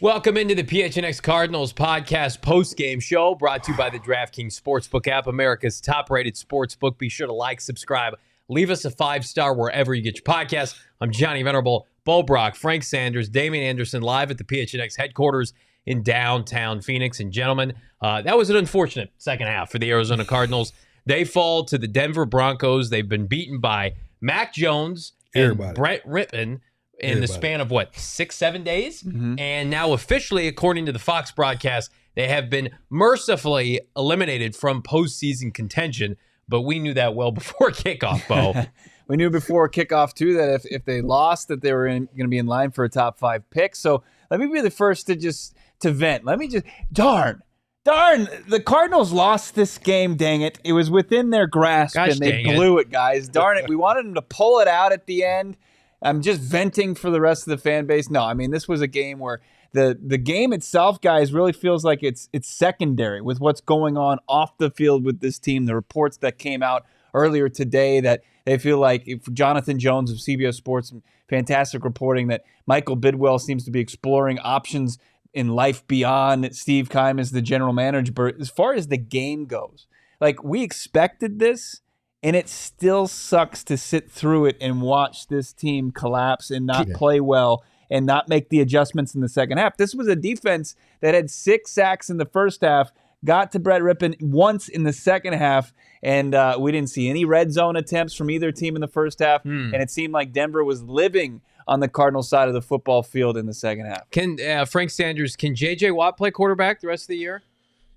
Welcome into the PHNX Cardinals podcast post-game show brought to you by the DraftKings Sportsbook app, America's top-rated sportsbook. Be sure to like, subscribe, leave us a 5-star wherever you get your podcasts. I'm Johnny Venerable, Bo Brock, Frank Sanders, Damien Anderson live at the PHNX headquarters in downtown Phoenix. And gentlemen, that was an unfortunate second half for the Arizona Cardinals. They fall to the Denver Broncos. They've been beaten by Mac Jones and Brett Rippon in the span of, 6-7 days? Mm-hmm. And now officially, according to the Fox broadcast, they have been mercifully eliminated from postseason contention. But we knew that well before kickoff, Bo. We knew before kickoff, too, that if they lost, that they were going to be in line for a top 5 pick. So let me be the first to vent. Let me just, darn, the Cardinals lost this game, dang it. It was within their grasp, and they blew it, guys. Darn it. We wanted them to pull it out at the end. I'm just venting for the rest of the fan base. No, I mean, this was a game where the game itself, guys, really feels like it's secondary with what's going on off the field with this team. The reports that came out earlier today that they feel like if Jonathan Jones of CBS Sports, fantastic reporting that Michael Bidwell seems to be exploring options in life beyond Steve Keim as the general manager. But as far as the game goes, like, we expected this. And it still sucks to sit through it and watch this team collapse and not play well and not make the adjustments in the second half. This was a defense that had 6 sacks in the first half, got to Brett Rippon once in the second half, and we didn't see any red zone attempts from either team in the first half. And it seemed like Denver was living on the Cardinals side of the football field in the second half. Can Frank Sanders, can J.J. Watt play quarterback the rest of the year?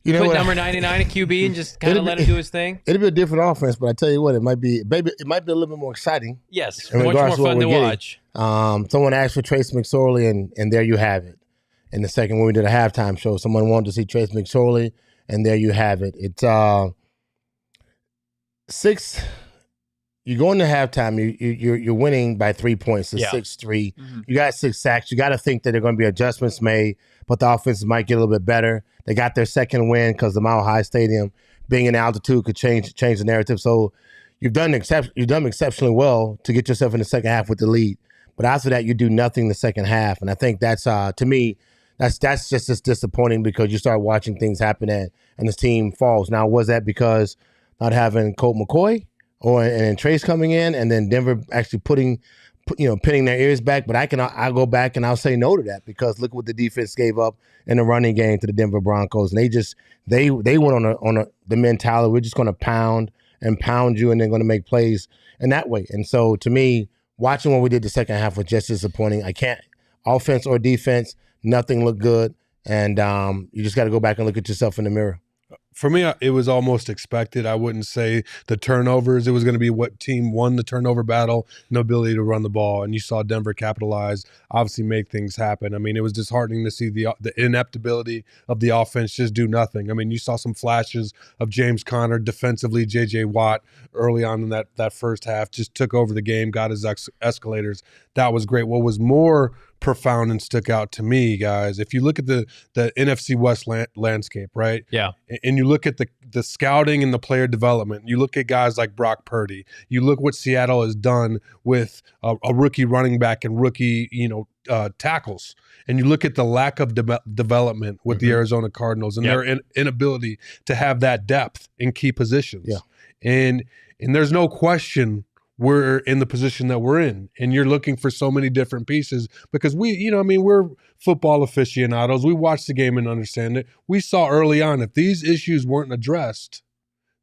You know, put number 99 at QB and just kind of let him do his thing? It'll be a different offense, but I tell you what, it might be a little bit more exciting. Yes, much more fun to watch. Someone asked for Trace McSorely, and there you have it. In the second, when we did a halftime show, someone wanted to see Trace McSorley, and there you have it. It's 6. You go into halftime, you're winning by 3 points to 6-3. Mm-hmm. You got 6 sacks. You got to think that there are going to be adjustments made, but the offense might get a little bit better. They got their second win because the Mile High Stadium being in altitude could change the narrative. So you've done exceptionally well to get yourself in the second half with the lead. But after that, you do nothing in the second half, and I think that's to me that's just as disappointing because you start watching things happen and this team falls. Now, was that because not having Colt McCoy and Trace coming in, and then Denver actually pinning their ears back? But I'll go back and I'll say no to that because look what the defense gave up in the running game to the Denver Broncos, and they went on the mentality we're just going to pound you, and they're going to make plays in that way. And so to me, watching what we did the second half was just disappointing. I can't offense or defense, nothing looked good, and you just got to go back and look at yourself in the mirror. For me, it was almost expected. I wouldn't say the turnovers. It was going to be what team won the turnover battle, no ability to run the ball. And you saw Denver capitalize, obviously make things happen. I mean, it was disheartening to see the ineptability of the offense just do nothing. I mean, you saw some flashes of James Conner defensively, J.J. Watt early on in that first half, just took over the game, got his escalators. That was great. What was more profound and stuck out to me, guys, if you look at the NFC West landscape, right? Yeah. And you look at the scouting and the player development, you look at guys like Brock Purdy, you look what Seattle has done with a rookie running back and rookie, tackles, and you look at the lack of development with the Arizona Cardinals and their inability to have that depth in key positions. Yeah. And there's no question we're in the position that we're in, and you're looking for so many different pieces because we're football aficionados. We watch the game and understand it. We saw early on if these issues weren't addressed,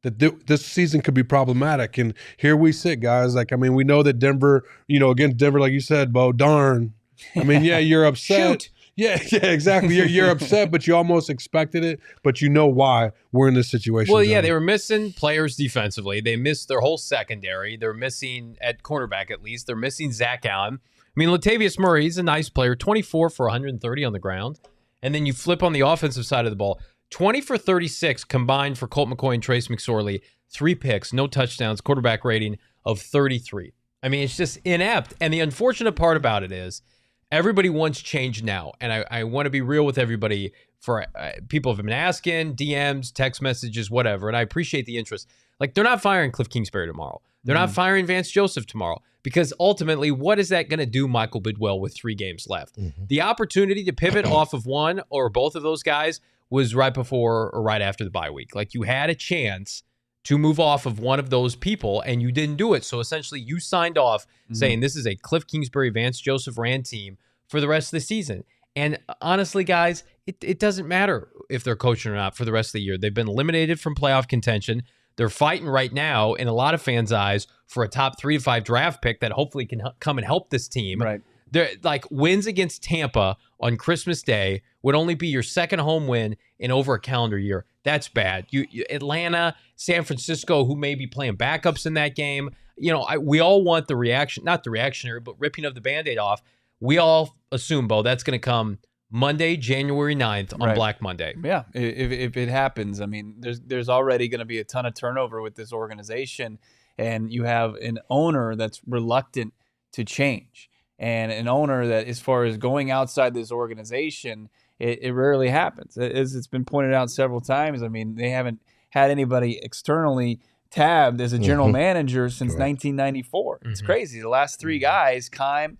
that this season could be problematic. And here we sit, guys. We know that Denver, against Denver, like you said, Bo, darn. You're upset. Shoot. Yeah, exactly. You're upset, but you almost expected it, but you know why we're in this situation. Well, yeah, they were missing players defensively. They missed their whole secondary. They're missing, at cornerback at least, they're missing Zach Allen. Latavius Murray, he's a nice player, 24 for 130 on the ground. And then you flip on the offensive side of the ball, 20 for 36 combined for Colt McCoy and Trace McSorley, 3 picks, no touchdowns, quarterback rating of 33. It's just inept. And the unfortunate part about it is, everybody wants change now, and I want to be real with everybody. For people have been asking, DMs, text messages, whatever, and I appreciate the interest. They're not firing Kliff Kingsbury tomorrow. They're not firing Vance Joseph tomorrow because ultimately, what is that going to do, Michael Bidwell, with 3 games left? The opportunity to pivot off of one or both of those guys was right before or right after the bye week. Like, you had a chance to move off of one of those people, and you didn't do it. So essentially, you signed off saying this is a Kliff Kingsbury, Vance Joseph ran team for the rest of the season. And honestly, guys, it doesn't matter if they're coaching or not for the rest of the year. They've been eliminated from playoff contention. They're fighting right now, in a lot of fans' eyes, for a top 3 to 5 draft pick that hopefully can come and help this team. Right. They're like, wins against Tampa on Christmas Day would only be your second home win in over a calendar year. That's bad. You Atlanta, San Francisco, who may be playing backups in that game. We all want the reaction, not the reactionary, but ripping of the Band-Aid off. We all assume, Bo, that's going to come Monday, January 9th on Black Monday. Yeah, if it happens. I mean, there's already going to be a ton of turnover with this organization, and you have an owner that's reluctant to change, and an owner that, as far as going outside this organization, it rarely happens. As it's been pointed out several times, I mean, they haven't had anybody externally tabbed as a general manager since 1994. It's crazy. The last 3 guys, Keim,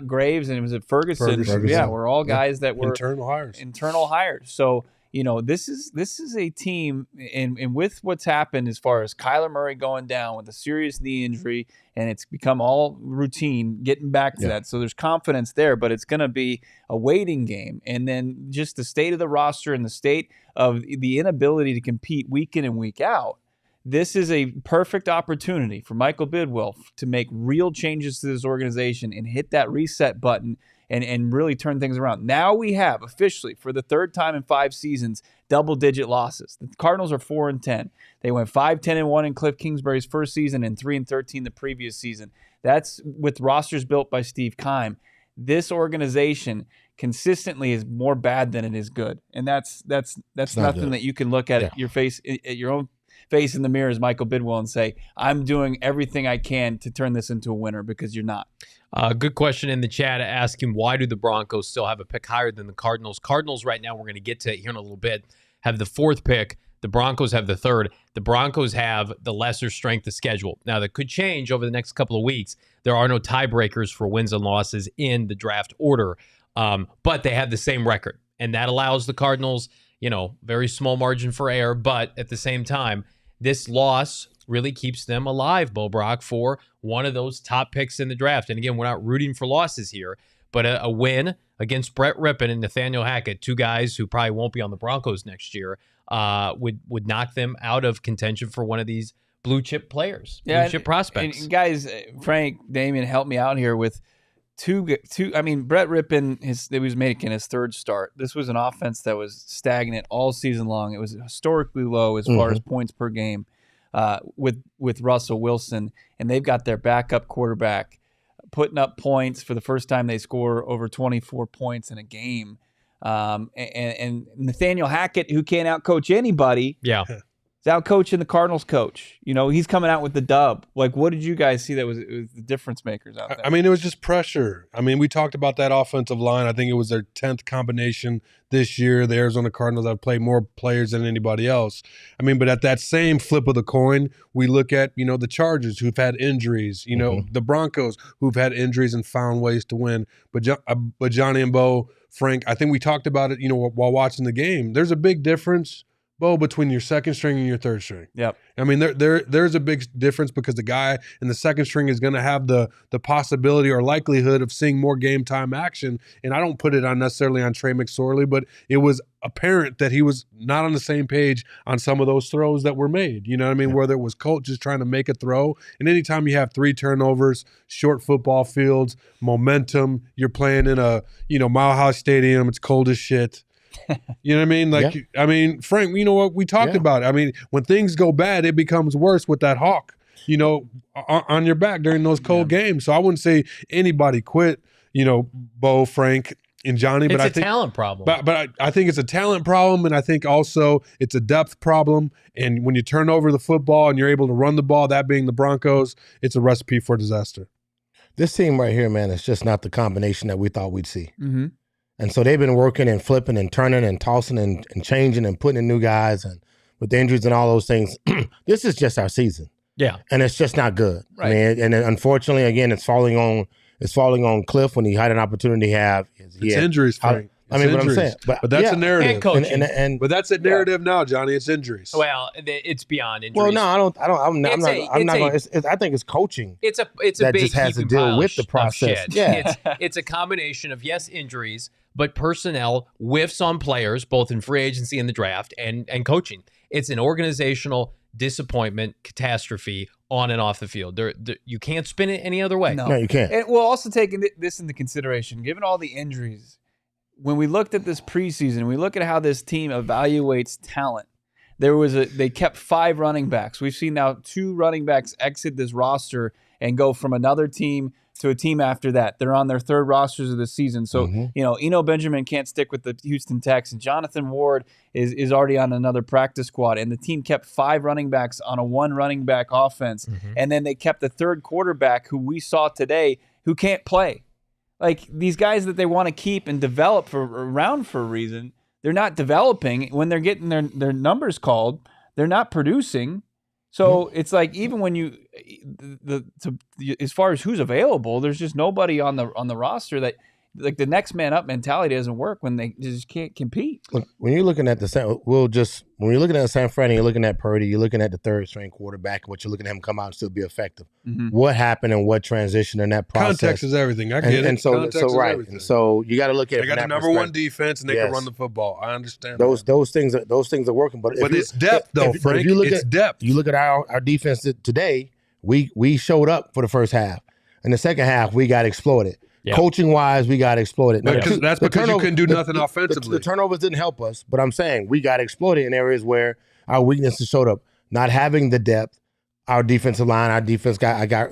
Graves, and was it Ferguson? Yeah, we're all guys that were internal hires. So this is a team, and with what's happened as far as Kyler Murray going down with a serious knee injury, and it's become all routine getting back to that. So there's confidence there, but it's going to be a waiting game. And then just the state of the roster and the state of the inability to compete week in and week out. This is a perfect opportunity for Michael Bidwell to make real changes to this organization and hit that reset button and really turn things around. Now we have officially, for the 3rd time in 5 seasons, double-digit losses. The Cardinals are 4-10. They went 5-10-1 in Kliff Kingsbury's first season and 3-13 the previous season. That's with rosters built by Steve Keim. This organization consistently is more bad than it is good, and that's nothing that you can look at your own face in the mirror as Michael Bidwell and say, I'm doing everything I can to turn this into a winner, because you're not. Good question in the chat asking, why do the Broncos still have a pick higher than the Cardinals? Cardinals right now, we're going to get to it here in a little bit, have the 4th pick. The Broncos have the 3rd. The Broncos have the lesser strength of schedule. Now, that could change over the next couple of weeks. There are no tiebreakers for wins and losses in the draft order, but they have the same record. And that allows the Cardinals, very small margin for error, but at the same time, this loss really keeps them alive, Bo Brock, for one of those top picks in the draft. And again, we're not rooting for losses here, but a win against Brett Rippon and Nathaniel Hackett, 2 guys who probably won't be on the Broncos next year, would knock them out of contention for one of these blue chip players, blue chip prospects. And guys, Frank, Damien, help me out here with two. I mean, Brett Rippon, he was making his 3rd start. This was an offense that was stagnant all season long. It was historically low as far as points per game with Russell Wilson, and they've got their backup quarterback putting up points for the first time. They score over 24 points in a game. And Nathaniel Hackett, who can't outcoach anybody, is out coaching the Cardinals coach. He's coming out with the dub. Like, what did you guys see that was the difference makers out there? I mean, it was just pressure. I mean, we talked about that offensive line. I think it was their 10th combination this year. The Arizona Cardinals have played more players than anybody else. I mean, but at that same flip of the coin, we look at, the Chargers who've had injuries, the Broncos who've had injuries and found ways to win. But Johnny and Bo, Frank, I think we talked about it, while watching the game. There's a big difference, Bo, between your 2nd string and your 3rd string. Yep. I mean, there's a big difference, because the guy in the 2nd string is going to have the possibility or likelihood of seeing more game time action. And I don't put it on necessarily on Trace McSorely, but it was apparent that he was not on the same page on some of those throws that were made. You know what I mean? Whether it was Colt just trying to make a throw. And anytime you have 3 turnovers, short football fields, momentum, you're playing in a, Mile High Stadium, it's cold as shit. You know what I mean? Like, I mean, Frank, you know what we talked about? I mean, when things go bad, it becomes worse with that hawk, on your back during those cold games. So I wouldn't say anybody quit, Bo, Frank, and Johnny. But I think talent problem. But I think it's a talent problem, and I think also it's a depth problem. And when you turn over the football and you're able to run the ball, that being the Broncos, it's a recipe for disaster. This team right here, man, is just not the combination that we thought we'd see. And so they've been working and flipping and turning and tossing and changing and putting in new guys, and with the injuries and all those things. This is just our season. Yeah. And it's just not good. Right. I mean, and unfortunately, again, it's falling on Kliff when he had an opportunity to have. It's injuries, Frank. I mean, what I'm saying. But that's a narrative. And coaching. But that's a narrative now, Johnny. It's injuries. Well, it's beyond injuries. Well, no, I'm not going. I think it's coaching. It's a that big just has to deal with the process. Yeah, it's a combination of injuries, but personnel, whiffs on players, both in free agency and the draft, and coaching. It's an organizational disappointment, catastrophe on and off the field. You can't spin it any other way. No, you can't. And we'll also take this into consideration, given all the injuries. When we looked at this preseason, we look at how this team evaluates talent. They kept 5 running backs. We've seen now 2 running backs exit this roster and go from another team to a team after that. They're on their 3rd rosters of the season. So, Eno Benjamin can't stick with the Houston Texans. Jonathan Ward is already on another practice squad. And the team kept 5 running backs on a 1 running back offense. And then they kept the 3rd quarterback, who we saw today, who can't play. Like, these guys that they want to keep and develop around for a reason, they're not developing. When they're getting their numbers called, they're not producing. So it's like, even when as far as who's available, there's just nobody on the roster that, like, the next man up mentality doesn't work when they just can't compete. Look, when you're looking at when you're looking at San Fran, you're looking at Purdy, you're looking at the 3rd string quarterback, what you're looking at him come out and still be effective. What happened and what transition in that process? Context is everything. I get it. And so Context is right. everything. And so you got to look at they got the number 1 defense and they can run the football. I understand those things are working. But it's depth, though, Frank. It's depth. You look at our defense today. We showed up for the first half. In the second half, we got exploited. Yeah. Coaching wise, we got exploited. That's because you couldn't do nothing offensively. The turnovers didn't help us, but I'm saying we got exploited in areas where our weaknesses showed up. Not having the depth, our defensive line, our defense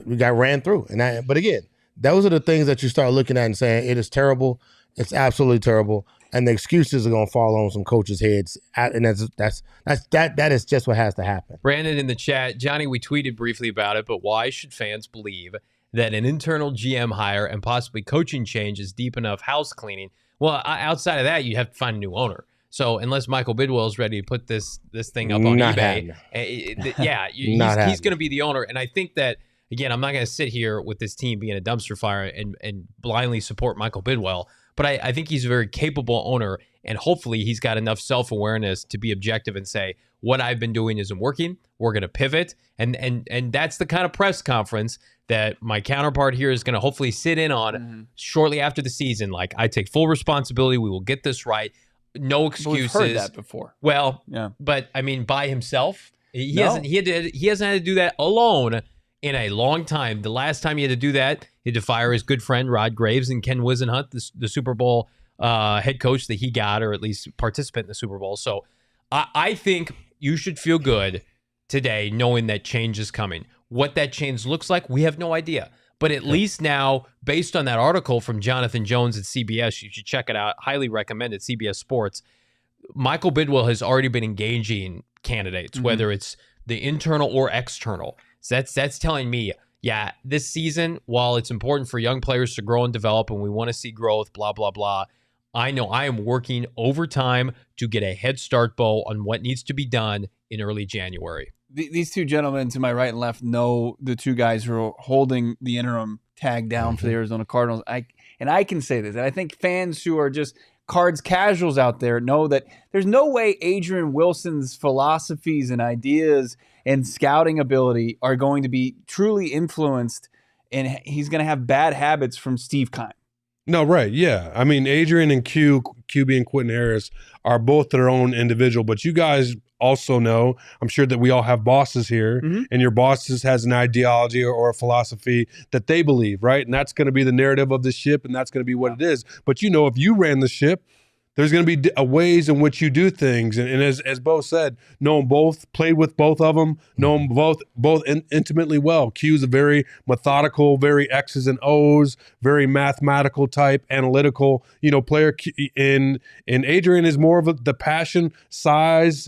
we got ran through. But again, those are the things that you start looking at and saying it is terrible. It's absolutely terrible, and the excuses are going to fall on some coaches' heads. And that is just what has to happen. Brandon in the chat, Johnny, we tweeted briefly about it, but why should fans believe that an internal GM hire and possibly coaching change is deep enough house cleaning? Well, outside of that, you have to find a new owner. So unless Michael Bidwell is ready to put this thing up on eBay, he's going to be the owner. And I think that, again, I'm not going to sit here with this team being a dumpster fire and blindly support Michael Bidwell, but I think he's a very capable owner, and hopefully he's got enough self-awareness to be objective and say, what I've been doing isn't working. We're going to pivot. And that's the kind of press conference that my counterpart here is going to hopefully sit in on shortly after the season. Like, I take full responsibility. We will get this right. No excuses. We've heard that before. Well, yeah. But I mean, by himself, he hasn't had to do that alone in a long time. The last time he had to do that, he had to fire his good friend Rod Graves and Ken Wisenhunt, the Super Bowl head coach that he got, or at least participant in the Super Bowl. So I think you should feel good today knowing that change is coming. What that change looks like, we have no idea. But at least now, based on that article from Jonathan Jones at CBS, you should check it out. Highly recommended, CBS Sports. Michael Bidwell has already been engaging candidates, whether it's the internal or external. So that's telling me, yeah, this season, while it's important for young players to grow and develop, and we want to see growth, blah, blah, blah, I know I am working overtime to get a head start, Bo, on what needs to be done in early January. These 2 gentlemen to my right and left know the 2 guys who are holding the interim tag down for the Arizona Cardinals. I can say this, and I think fans who are just Cards casuals out there know that there's no way Adrian Wilson's philosophies and ideas and scouting ability are going to be truly influenced, and he's going to have bad habits from Steve Keim. No, right, yeah. I mean, Adrian and QB and Quentin Harris are both their own individual, but you guys also know, I'm sure that we all have bosses here, and your bosses has an ideology or a philosophy that they believe, right? And that's going to be the narrative of the ship, and that's going to be what it is. But you know, if you ran the ship, there's going to be ways in which you do things. And as Bo said, know them both, played with both of them, know them both intimately well. Q's a very methodical, very X's and O's, very mathematical type, analytical, player. And Adrian is more of the passion, size,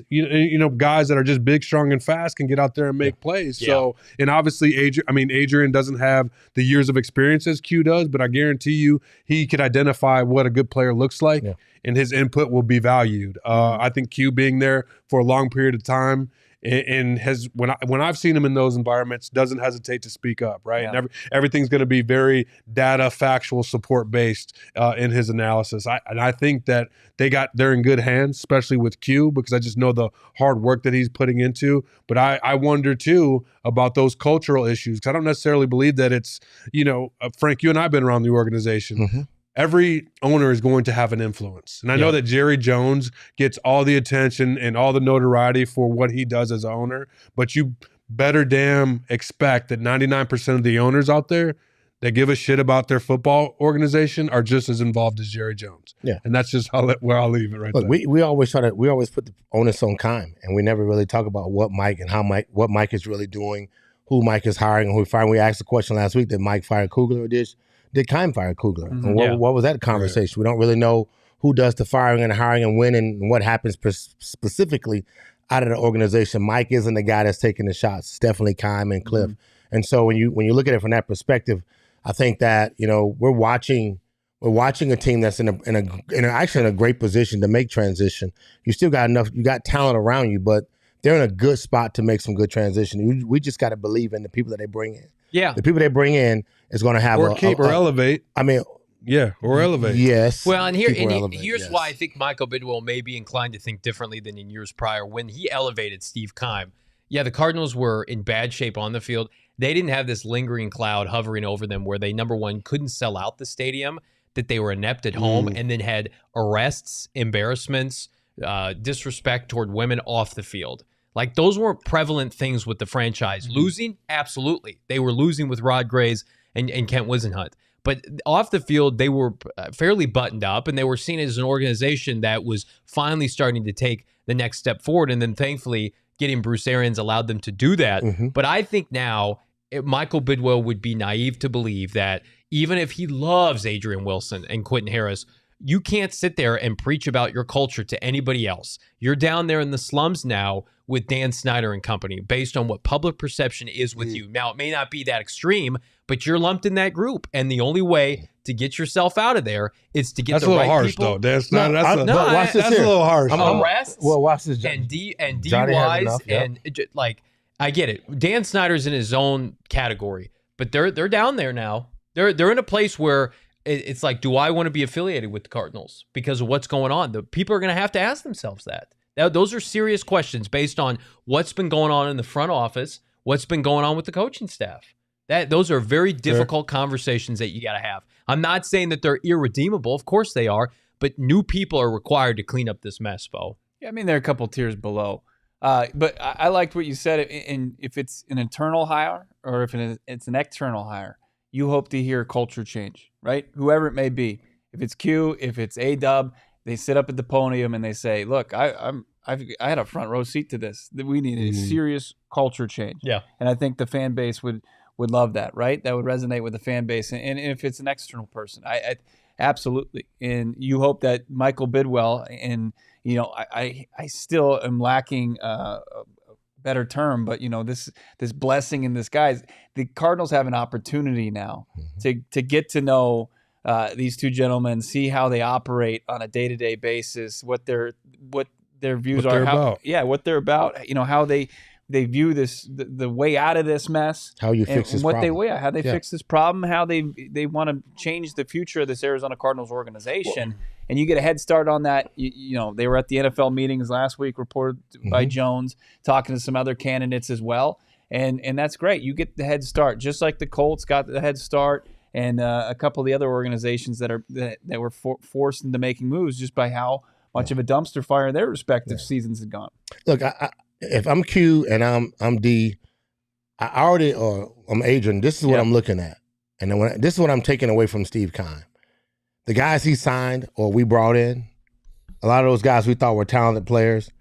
guys that are just big, strong, and fast can get out there and make plays. Yeah. So, and obviously Adrian doesn't have the years of experience as Q does, but I guarantee you he could identify what a good player looks like. Yeah. And his input will be valued. I think Q being there for a long period of time and has when I've seen him in those environments, doesn't hesitate to speak up, right? Yeah. And everything's going to be very data, factual, support based in his analysis. I think that they're in good hands, especially with Q, because I just know the hard work that he's putting into. But I wonder too about those cultural issues, because I don't necessarily believe that it's, Frank, you and I have been around the organization. Mm-hmm. Every owner is going to have an influence. And I know that Jerry Jones gets all the attention and all the notoriety for what he does as an owner, but you better damn expect that 99% of the owners out there that give a shit about their football organization are just as involved as Jerry Jones. Yeah. And that's just where I'll leave it right there. We always put the onus on Keim, and we never really talk about what Mike is really doing, who Mike is hiring, and who firing. We asked the question last week, did Mike fire Kugler or did Keim fire Kugler? Mm-hmm. And what was that conversation? Right. We don't really know who does the firing and hiring and when and what happens specifically out of the organization. Mike isn't the guy that's taking the shots. It's definitely Keim and Kliff. Mm-hmm. And so when you look at it from that perspective, I think that we're watching a team that's actually in a great position to make transition. You still got you got talent around you, but they're in a good spot to make some good transition. We just got to believe in the people that they bring in. Yeah, the people they bring in is going to have or elevate. I mean, or elevate. Yes. Well, and here's why I think Michael Bidwell may be inclined to think differently than in years prior. When he elevated Steve Keim, the Cardinals were in bad shape on the field. They didn't have this lingering cloud hovering over them where they, number one, couldn't sell out the stadium, that they were inept at home, and then had arrests, embarrassments, disrespect toward women off the field. Like, those weren't prevalent things with the franchise. Losing? Absolutely. They were losing with Rod Grays and Kent Wisenhunt. But off the field, they were fairly buttoned up, and they were seen as an organization that was finally starting to take the next step forward. And then, thankfully, getting Bruce Arians allowed them to do that. Mm-hmm. But I think now Michael Bidwell would be naive to believe that even if he loves Adrian Wilson and Quentin Harris, you can't sit there and preach about your culture to anybody else. You're down there in the slums now with Dan Snyder and company based on what public perception is with you. Now, it may not be that extreme, but you're lumped in that group. And the only way to get yourself out of there is to get the right harsh, people. That's a little harsh, though. That's a little harsh. Arrests watch this, and DUIs like, I get it. Dan Snyder's in his own category, but they're down there now. They're in a place where it's like, do I want to be affiliated with the Cardinals because of what's going on? The people are going to have to ask themselves that. Those are serious questions based on what's been going on in the front office, what's been going on with the coaching staff. Those are very difficult conversations that you got to have. I'm not saying that they're irredeemable. Of course they are, but new people are required to clean up this mess, Bo. Yeah, I mean, they're a couple tiers below. But I liked what you said. And if it's an internal hire or if it's an external hire, you hope to hear culture change, right? Whoever it may be. If it's Q, if it's A-Dub, they sit up at the podium and they say, look, I had a front row seat to this. We need a serious culture change. Yeah. And I think the fan base would love that, right? That would resonate with the fan base. And if it's an external person, I absolutely. And you hope that Michael Bidwell, and, I still am lacking a better term, but, this blessing in disguise. The Cardinals have an opportunity now to get to know these two gentlemen, see how they operate on a day-to-day basis, what their views are, what they're about, how they view this, the way out of this mess, how you fix this problem, how they fix this problem, how they want to change the future of this Arizona Cardinals organization. Well, and you get a head start on that. They were at the NFL meetings last week, reported by Jones, talking to some other candidates as well, and that's great. You get the head start, just like the Colts got the head start. And a couple of the other organizations that were forced into making moves just by how much of a dumpster fire their respective seasons had gone. Look, if I'm Q and I'm D, I'm Adrian. This is what I'm looking at, and then this is what I'm taking away from Steve Keim. The guys he signed or we brought in, a lot of those guys we thought were talented players.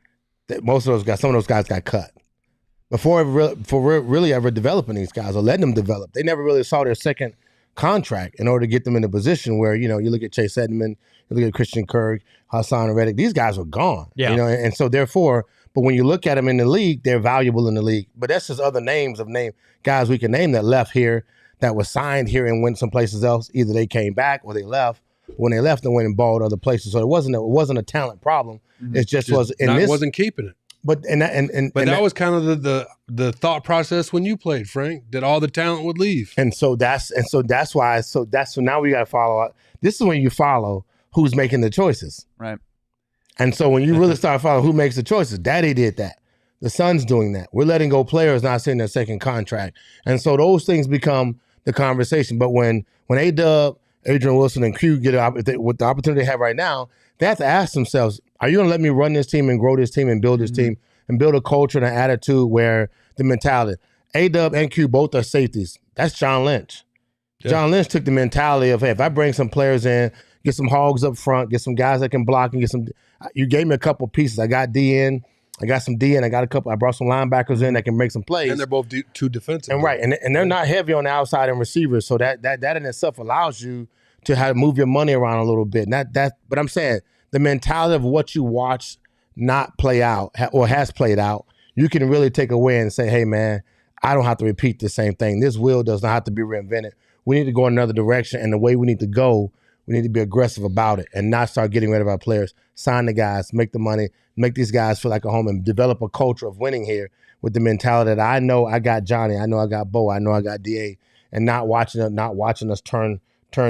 Some of those guys got cut before really ever developing these guys or letting them develop. They never really saw their second contract in order to get them in a position where, you look at Chase Edmonds, you look at Christian Kirk, Hassan Reddick, these guys were gone. Yeah. And so therefore, but when you look at them in the league, they're valuable in the league. But that's just other guys we can name that left here, that was signed here and went some places else. Either they came back or they left. When they left, they went and balled other places. So it wasn't a talent problem. It just was wasn't keeping it. But that was kind of the thought process when you played, Frank, that all the talent would leave. So now we got to follow up. This is when you follow who's making the choices. Right. And so when you really start following who makes the choices, Daddy did that. The Suns doing that. We're letting go players not sitting their second contract. And so those things become the conversation. But when A-Dub, Adrian Wilson, and Q get with the opportunity they have right now, they have to ask themselves, are you going to let me run this team and grow this team and build this team and build a culture and an attitude where the mentality. A-Dub and Q both are safeties. That's John Lynch. Yeah. John Lynch took the mentality of, hey, if I bring some players in, get some hogs up front, get some guys that can block and get some – you gave me a couple pieces. I got D in. I got some D in. I brought some linebackers in that can make some plays. And they're both two defensive. And right. And they're not heavy on the outside and receivers. So that in itself allows you to have to move your money around a little bit. But I'm saying the mentality of what you watch not play out or has played out, you can really take away and say, hey, man, I don't have to repeat the same thing. This wheel does not have to be reinvented. We need to go in another direction. And the way we need to go, we need to be aggressive about it and not start getting rid of our players. Sign the guys, make the money, make these guys feel like a home and develop a culture of winning here with the mentality that I know I got Johnny, I know I got Bo, I know I got DA, and not watching us turn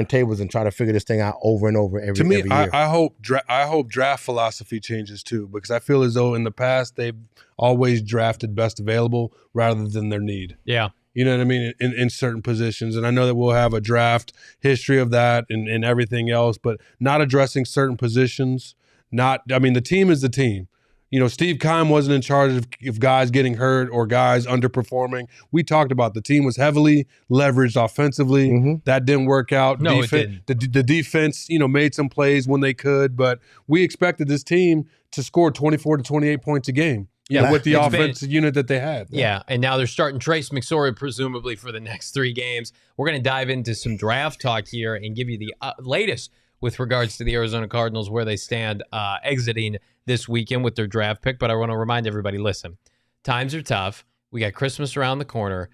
tables and try to figure this thing out over and over every year. I hope draft philosophy changes too, because I feel as though in the past they've always drafted best available rather than their need. Yeah. You know what I mean? In certain positions. And I know that we'll have a draft history of that and everything else, but not addressing certain positions. The team is the team. You know, Steve Keim wasn't in charge of guys getting hurt or guys underperforming. We talked about the team was heavily leveraged offensively. Mm-hmm. That didn't work out. No, it didn't. The defense, made some plays when they could, but we expected this team to score 24 to 28 points a game. Yeah, with the offensive unit that they had. Yeah, and now they're starting Trace McSorely presumably for the next 3 games. We're going to dive into some draft talk here and give you the latest with regards to the Arizona Cardinals, where they stand exiting this weekend with their draft pick. But I want to remind everybody, listen, times are tough. We got Christmas around the corner.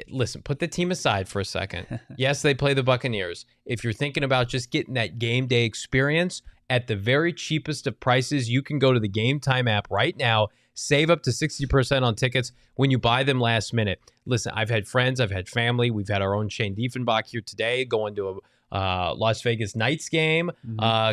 Listen, put the team aside for a second. Yes, they play the Buccaneers. If you're thinking about just getting that game day experience at the very cheapest of prices, you can go to the Game Time app right now. Save up to 60% on tickets when you buy them last minute. Listen, I've had friends, I've had family. We've had our own Shane Diefenbach here today going to a Las Vegas Knights game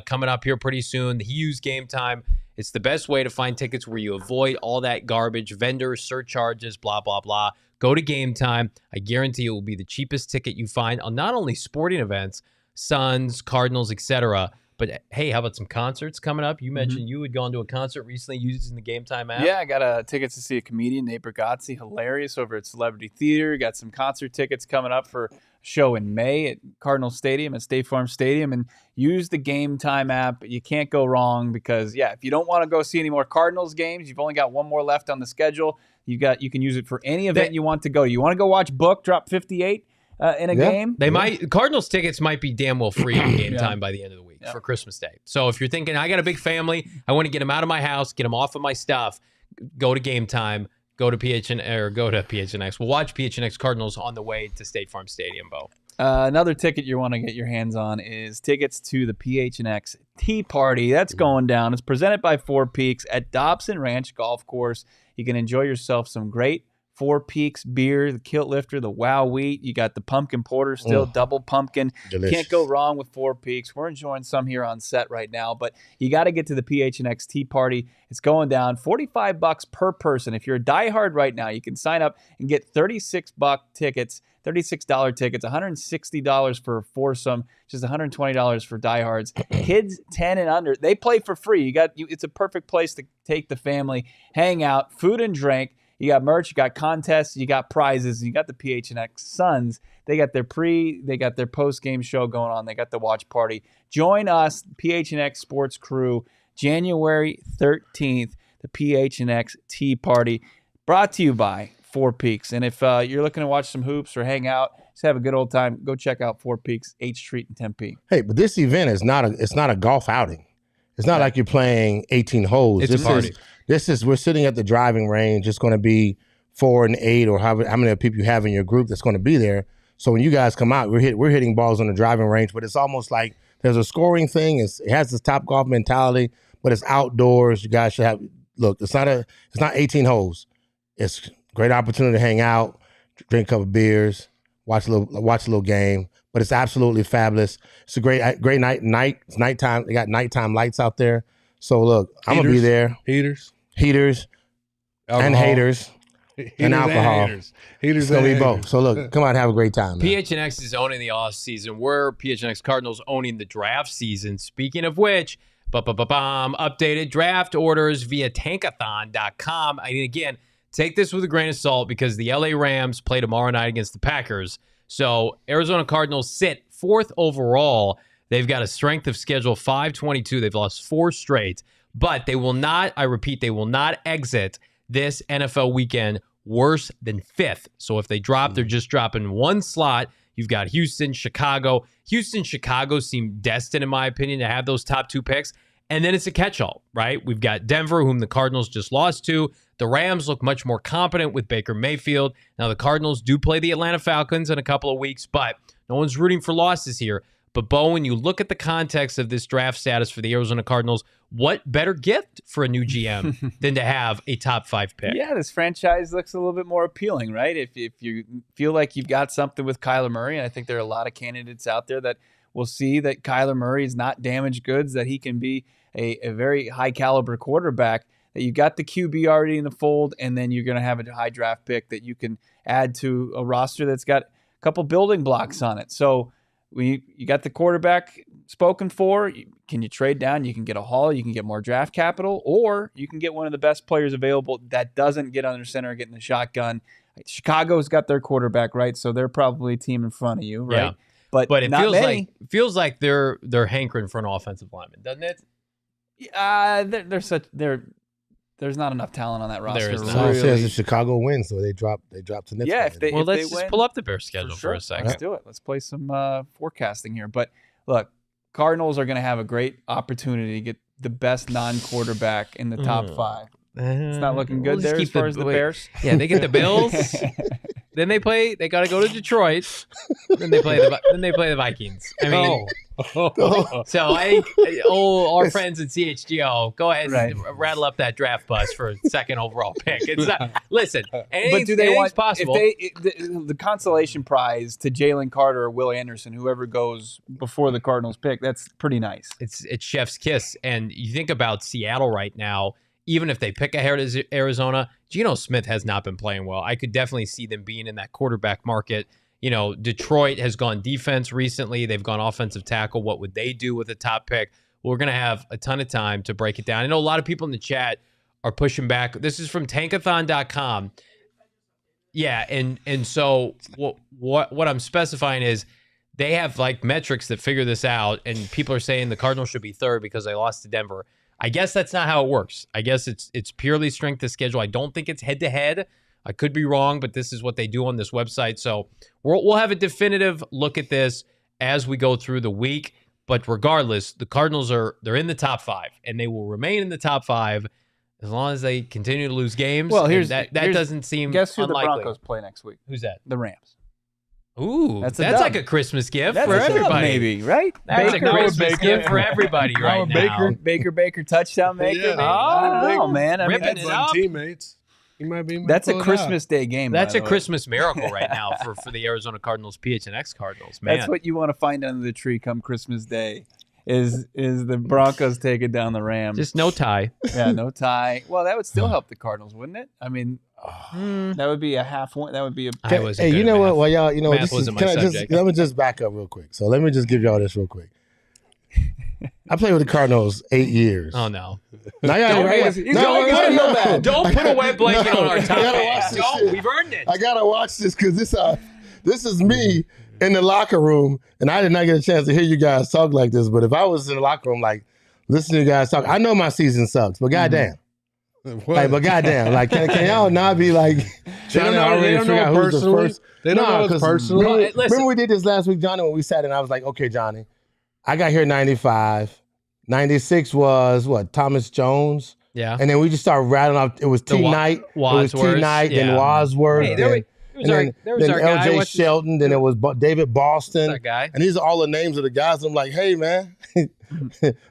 coming up here pretty soon. He used Game Time. It's the best way to find tickets where you avoid all that garbage, vendors, surcharges, blah, blah, blah. Go to Game Time. I guarantee it will be the cheapest ticket you find on not only sporting events, Suns, Cardinals, etc., but hey, how about some concerts coming up? You mentioned you had gone to a concert recently using the Game Time app. Yeah, I got tickets to see a comedian, Nate Bargatze, hilarious, over at Celebrity Theater. Got some concert tickets coming up for a show in May at Cardinal Stadium, at State Farm Stadium. And use the Game Time app. You can't go wrong because, if you don't want to go see any more Cardinals games, you've only got one more left on the schedule. You can use it for any event you want to go. You want to go watch Book drop 58? In a game? Cardinals tickets might be damn well free in Game Time by the end of the week for Christmas Day. So if you're thinking, I got a big family, I want to get them out of my house, get them off of my stuff, go to Game Time, go to PHNX. We'll watch PHNX Cardinals on the way to State Farm Stadium, Bo. Another ticket you want to get your hands on is tickets to the PHNX Tea Party. That's going down. It's presented by Four Peaks at Dobson Ranch Golf Course. You can enjoy yourself some great Four Peaks beer, the Kilt Lifter, the Wow Wheat. You got the pumpkin porter still, double pumpkin. Delicious. Can't go wrong with Four Peaks. We're enjoying some here on set right now, but you got to get to the PHNX Tea Party. It's going down $45 per person. If you're a diehard right now, you can sign up and get $36 tickets, $160 for a foursome, just $120 for diehards. Kids 10 and under, they play for free. It's a perfect place to take the family, hang out, food and drink. You got merch, you got contests, you got prizes, you got the PHNX Suns. They got their post-game show going on. They got the watch party. Join us, PHNX Sports Crew, January 13th, the PHNX Tea Party, brought to you by Four Peaks. And if you're looking to watch some hoops or hang out, just have a good old time, go check out Four Peaks, 8th Street in Tempe. Hey, but this event is not a golf outing. It's not like you're playing 18 holes. It's a party. We're sitting at the driving range. It's going to be 4 and 8 or how many people you have in your group that's going to be there. So when you guys come out, we're hitting balls on the driving range, but it's almost like There's a scoring thing. It has this Top Golf mentality, but it's outdoors. You guys should have look. It's not 18 holes. It's a great opportunity to hang out, drink a couple beers, watch a little game. But it's absolutely fabulous. It's a great night. It's nighttime. They got nighttime lights out there. So look, I'm gonna be there. Heaters, alcohol. And haters. And alcohol. Haters it's going to be both. So, look, come out and have a great time. Man. PHNX is owning the off season. We're PHNX Cardinals owning the draft season. Speaking of which, updated draft orders via tankathon.com. I mean, again, take this with a grain of salt because the LA Rams play tomorrow night against the Packers. So, Arizona Cardinals sit 4th overall. They've got a strength of schedule 522. They've lost 4 straight. But they will not, I repeat, they will not exit this NFL weekend worse than 5th. So if they drop, they're just dropping 1 slot. You've got Houston, Chicago. Houston, Chicago seem destined, in my opinion, to have those top 2 picks. And then it's a catch-all, right? We've got Denver, whom the Cardinals just lost to. The Rams look much more competent with Baker Mayfield. Now, the Cardinals do play the Atlanta Falcons in a couple of weeks, but no one's rooting for losses here. But, Bo, when you look at the context of this draft status for the Arizona Cardinals, what better gift for a new GM than to have a top 5 pick? Yeah, this franchise looks a little bit more appealing, right? If you feel like you've got something with Kyler Murray, and I think there are a lot of candidates out there that will see that Kyler Murray is not damaged goods, that he can be a very high-caliber quarterback, that you've got the QB already in the fold, and then you're going to have a high draft pick that you can add to a roster that's got a couple building blocks on it. So you got the quarterback spoken for. Can you trade down? You can get a haul. You can get more draft capital, or you can get one of the best players available that doesn't get under center, get in the shotgun. Chicago's got their quarterback, right? So they're probably a team in front of you, right? Yeah. But it feels like they're hankering for an offensive lineman, doesn't it? There's not enough talent on that roster. There is not. So it says if Chicago wins, so they drop to the Yeah, next if they let's win, just pull up the Bears schedule for a second. Let's do it. Let's play some forecasting here. But look, Cardinals are going to have a great opportunity to get the best non-quarterback in the top 5. It's not looking good there as far as the Bears. Yeah, they get the Bills. Then they got to go to Detroit. Then they play the Vikings. I mean, so I think our friends at CHGO, go ahead and rattle up that draft bus for a 2nd overall pick. It's not, listen, but do they want possible? If the consolation prize to Jalen Carter or Will Anderson, whoever goes before the Cardinals pick, that's pretty nice. It's chef's kiss. And you think about Seattle right now. Even if they pick ahead of Arizona, Geno Smith has not been playing well. I could definitely see them being in that quarterback market. You know, Detroit has gone defense recently. They've gone offensive tackle. What would they do with a top pick? We're going to have a ton of time to break it down. I know a lot of people in the chat are pushing back. This is from tankathon.com. Yeah, and so what I'm specifying is they have like metrics that figure this out, and people are saying the Cardinals should be 3rd because they lost to Denver. I guess that's not how it works. I guess it's purely strength of schedule. I don't think it's head-to-head. I could be wrong, but this is what they do on this website. So we'll have a definitive look at this as we go through the week. But regardless, the Cardinals they're in the top 5, and they will remain in the top 5 as long as they continue to lose games. Well, that doesn't seem guess who unlikely. The Broncos play next week? Who's that? The Rams. Ooh, that's like a Christmas gift for everybody. Maybe, right? That's a Christmas gift for everybody right now. Baker touchdown maker. Yeah. I don't know, man. I mean, Ripping it up. Teammates. He might be. That's a Christmas Day game. That's a Christmas miracle right now for the Arizona Cardinals, PHNX Cardinals. Man, that's what you want to find under the tree come Christmas Day. Is the Broncos taking down the Rams? Just no tie. Yeah, no tie. Well, that would still help the Cardinals, wouldn't it? I mean, that would be a half one. That would be a. Hey, you know what? Well, y'all, you know, let me just back up real quick. So let me just give y'all this real quick. I played with the Cardinals 8 years. Oh no! Don't put a wet blanket on our top. We've earned it. I gotta watch this because this is me in the locker room, and I did not get a chance to hear you guys talk like this. But if I was in the locker room, like listening to you guys talk, I know my season sucks, but goddamn. Like, but goddamn, like, can y'all not be like trying to already figure out who's the first? They don't know it's personal. Remember we did this last week, Johnny, when we sat and I was like, okay, Johnny, I got here 95. 96 was what? Thomas Jones. Yeah. And then we just started rattling off. It was T. Knight. Wadsworth. It was T. Knight, then Wadsworth. Hey, it then guy. LJ Shelton, then it was David Boston. That guy. And these are all the names of the guys. I'm like, hey, man,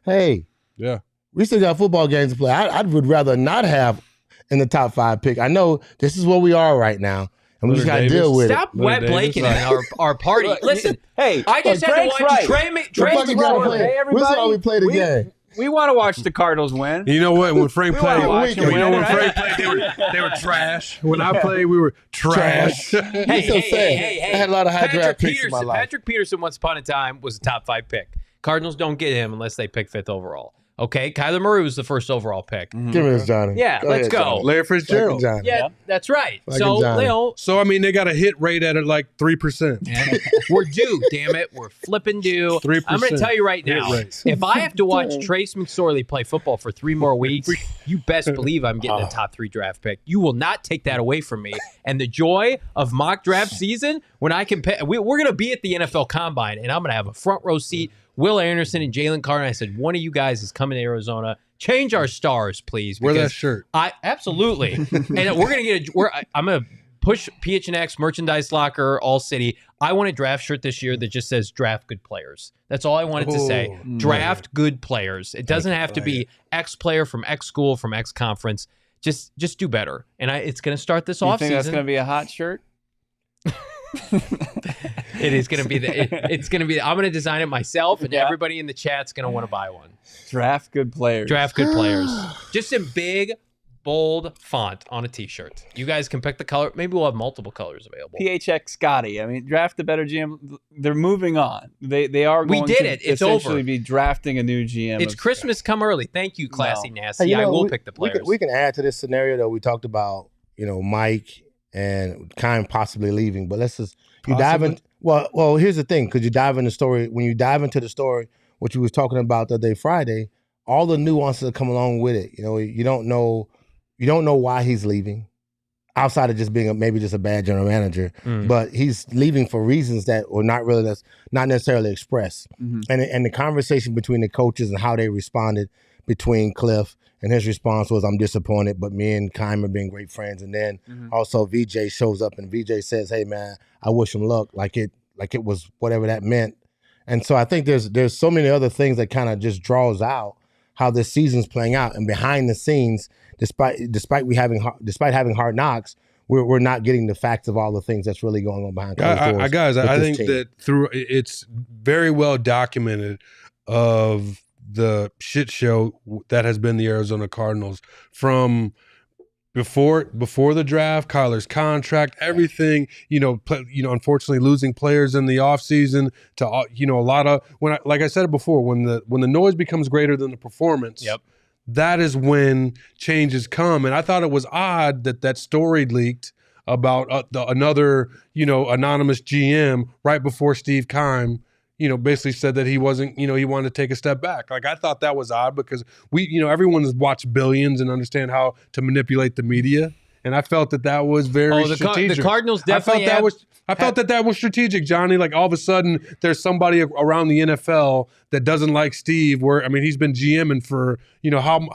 hey. Yeah. We still got football games to play. I would rather not have in the top 5 pick. I know this is where we are right now, and we just got to deal with Stop wet blanking in our party. Listen, hey, I just had to watch Trace McSorely. Hey, everybody. This is why we play the game. We want to watch the Cardinals win. You know what? When Frank played, when Frank played, they were trash. When I played, we were trash. Hey, I had a lot of high draft picks in my life. Patrick Peterson, once upon a time, was a top 5 pick. Cardinals don't get him unless they pick 5th overall. Okay, Kyler Murray was the first overall pick. Give me this, Johnny. Yeah, let's go. Larry Fitzgerald. Yeah, that's right. So I mean, they got a hit rate at like 3%. We're due. Damn it, we're flipping due. 3%. I'm going to tell you right now. If I have to watch Trace McSorley play football for 3 more weeks, you best believe I'm getting a top 3 draft pick. You will not take that away from me. And the joy of mock draft season when I can pay, we're going to be at the NFL Combine, and I'm going to have a front row seat. Will Anderson and Jalen Carter. I said, one of you guys is coming to Arizona. Change our stars, please. Wear that shirt. Absolutely. And we're gonna get I'm gonna push PHNX merchandise locker all city. I want a draft shirt this year that just says draft good players. That's all I wanted to say. Draft good players. It doesn't have to be X player from X school, from X conference. Just do better. And it's gonna start this offseason. You think that's gonna be a hot shirt? It is going to be it's going to be. I'm going to design it myself, and everybody in the chat's going to want to buy one. Draft good players. Draft good players. Just in big, bold font on a T-shirt. You guys can pick the color. Maybe we'll have multiple colors available. PHX Scotty. I mean, draft a better GM. They're moving on. They are going It's essentially over. Be drafting a new GM. It's Christmas come early. Thank you, Classy Nasty. I will pick the players. We can add to this scenario that we talked about. Mike and Kime possibly leaving, but let's just dive in. Well, here's the thing, because you dive in the story. When you dive into the story, what you was talking about the day Friday, all the nuances that come along with it. You don't know why he's leaving, outside of just being maybe just a bad general manager. But he's leaving for reasons that were not necessarily expressed. And the conversation between the coaches and how they responded between Kliff. And his response was, I'm disappointed, but me and Kime are being great friends. And then also VJ shows up and VJ says, hey, man, I wish him luck, like it was whatever that meant. And so I think there's so many other things that kind of just draws out how this season's playing out. And behind the scenes, despite having hard knocks, we're not getting the facts of all the things that's really going on behind closed doors. Guys, I think that it's very well documented of the shit show that has been the Arizona Cardinals from before the draft, Kyler's contract, everything, unfortunately losing players in the offseason to, a lot of, like I said it before, when the noise becomes greater than the performance, that is when changes come. And I thought it was odd that story leaked about another, anonymous GM right before Steve Kime basically said that he wasn't, he wanted to take a step back. Like, I thought that was odd because everyone's watched Billions and understand how to manipulate the media. And I felt that was very strategic. The Cardinals definitely I felt that was strategic, Johnny. Like, all of a sudden, there's somebody around the NFL that doesn't like Steve, he's been GMing for,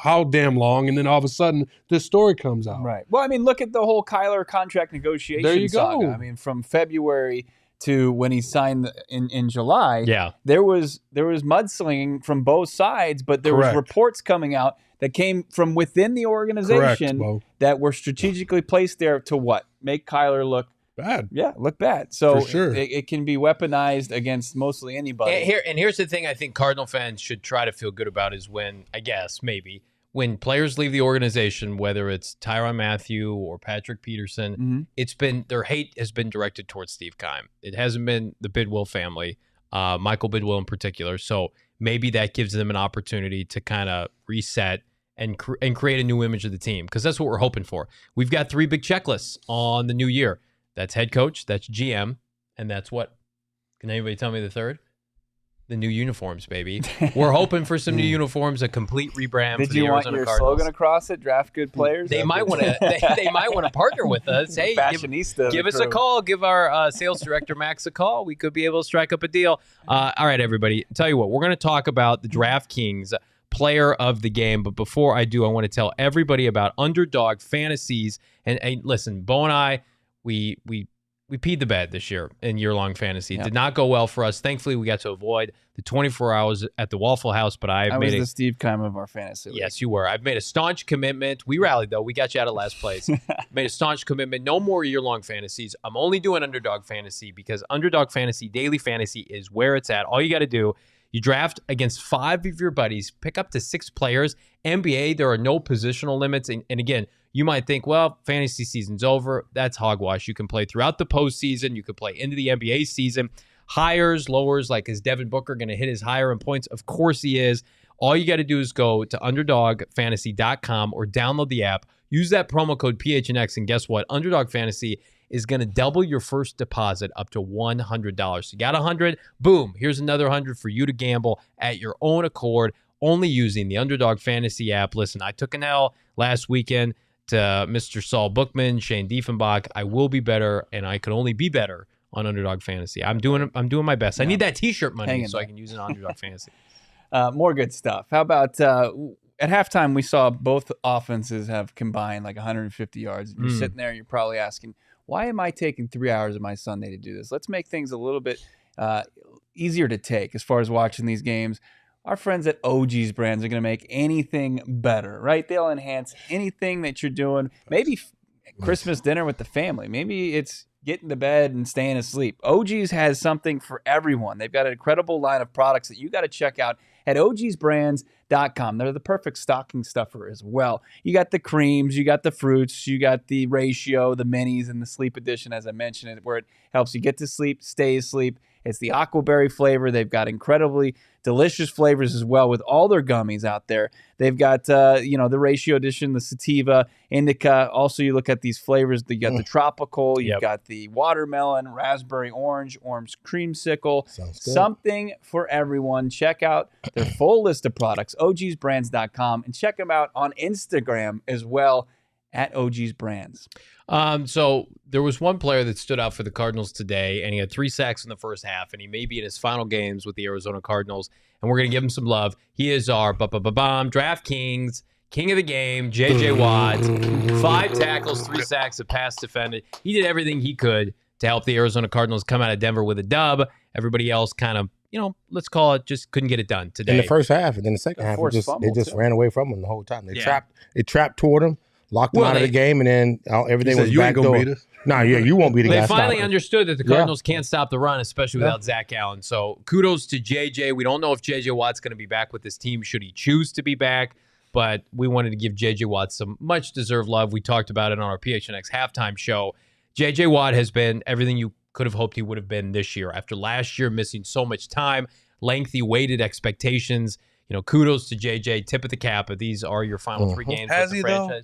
how damn long. And then all of a sudden, this story comes out. Right. Well, I mean, look at the whole Kyler contract negotiation there you saga. go. I mean, from February to when he signed in July, there was mudslinging from both sides, but there was reports coming out that came from within the organization that were strategically placed there to what? Make Kyler look bad. Yeah, look bad. So for sure. it can be weaponized against mostly anybody. And here's the thing I think Cardinal fans should try to feel good about is when when players leave the organization, whether it's Tyrann Mathieu or Patrick Peterson, their hate has been directed towards Steve Kime. It hasn't been the Bidwill family, Michael Bidwill in particular. So maybe that gives them an opportunity to kind of reset and create a new image of the team, because that's what we're hoping for. We've got 3 big checklists on the new year. That's head coach, that's GM, and that's what? Can anybody tell me the third? The new uniforms, baby. We're hoping for some new uniforms, a complete rebrand for the Arizona Cardinals. Did you want your slogan across it? Draft good players. They might want to. They might want to partner with us. Hey, give us a call. Give our sales director Max a call. We could be able to strike up a deal. All right, everybody. Tell you what, we're going to talk about the DraftKings player of the game. But before I do, I want to tell everybody about Underdog Fantasies. And listen, Bo and I, we we peed the bed this year in year-long fantasy. It Yep. did not go well for us. Thankfully, we got to avoid the 24 hours at the Waffle House, but I was the Steve Kime of our fantasy league. Yes, you were. I've made a staunch commitment. We rallied, though. We got you out of last place. Made a staunch commitment. No more year-long fantasies. I'm only doing Underdog Fantasy because Underdog Fantasy, daily fantasy is where it's at. All you got to do, you draft against 5 of your buddies, pick up to 6 players. NBA, there are no positional limits. And again, you might think, well, fantasy season's over. That's hogwash. You can play throughout the postseason. You can play into the NBA season. Hires, lowers, like is Devin Booker going to hit his higher in points? Of course he is. All you got to do is go to underdogfantasy.com or download the app. Use that promo code PHNX, and guess what? Underdog Fantasy is going to double your first deposit up to $100. So you got 100, boom, here's another 100 for you to gamble at your own accord, only using the Underdog Fantasy app. Listen, I took an L last weekend to Mr. Saul Bookman, Shane Diefenbach. I will be better, and I can only be better on Underdog Fantasy. I'm doing my best. I need that T-shirt money so I can use it on Underdog Fantasy. More good stuff. How about at halftime, we saw both offenses have combined like 150 yards. You're sitting there, you're probably asking, why am I taking 3 hours of my Sunday to do this? Let's make things a little bit easier to take as far as watching these games. Our friends at OG's Brands are going to make anything better, right? They'll enhance anything that you're doing. Maybe Christmas dinner with the family. Maybe it's getting to bed and staying asleep. OG's has something for everyone. They've got an incredible line of products that you got to check out at ogsbrands.com. They're the perfect stocking stuffer as well. You got the creams, you got the fruits, you got the ratio, the minis, and the sleep edition, as I mentioned, where it helps you get to sleep, stay asleep. It's the aquaberry flavor. They've got incredibly delicious flavors as well with all their gummies out there. They've got, the ratio edition, the sativa, indica. Also, you look at these flavors. You got the tropical. You've got the watermelon, raspberry, orange creamsicle. Something for everyone. Check out their full list of products, ogsbrands.com, and check them out on Instagram as well at OG's Brands. So there was one player that stood out for the Cardinals today, and he had 3 sacks in the first half, and he may be in his final games with the Arizona Cardinals, and we're going to give him some love. He is our DraftKings king of the game, J.J. Watt. 5 tackles, 3 sacks, a pass defended. He did everything he could to help the Arizona Cardinals come out of Denver with a dub. Everybody else kind of, let's call it, just couldn't get it done today. In the first half, and then the second half, they just ran away from him the whole time. They trapped toward him. Locked them out of the game, and then everything was back door. You won't beat us. They finally understood that the Cardinals can't stop the run, especially without Zach Allen. So kudos to JJ. We don't know if JJ Watt's going to be back with this team, should he choose to be back, but we wanted to give JJ Watt some much-deserved love. We talked about it on our PHNX halftime show. JJ Watt has been everything you could have hoped he would have been this year. After last year missing so much time, lengthy, weighted expectations, kudos to JJ. Tip of the cap. These are your final 3 games with the franchise.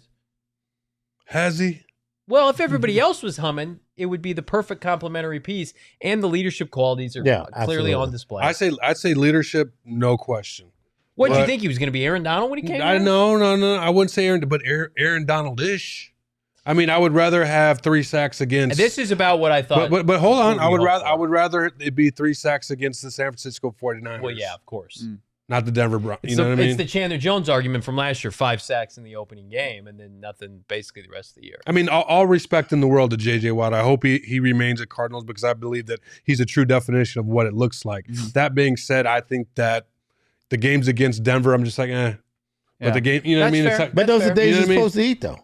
Has he? Well, if everybody else was humming, it would be the perfect complementary piece, and the leadership qualities are clearly on display. I'd say leadership, no question. What did you think he was going to be, Aaron Donald, when he came in? No. I wouldn't say Aaron, but Aaron Donald-ish. I mean, I would rather have 3 sacks against. This is about what I thought. But hold on, I would rather it be 3 sacks against the San Francisco 49ers. Well, yeah, of course. Not the Denver Broncos. You know what I mean? It's the Chandler Jones argument from last year, 5 sacks in the opening game, and then nothing basically the rest of the year. I mean, all respect in the world to J.J. Watt. I hope he remains at Cardinals because I believe that he's a true definition of what it looks like. That being said, I think that the games against Denver, I'm just like, But the game, what I mean? It's like, but those are days you're supposed to eat, though.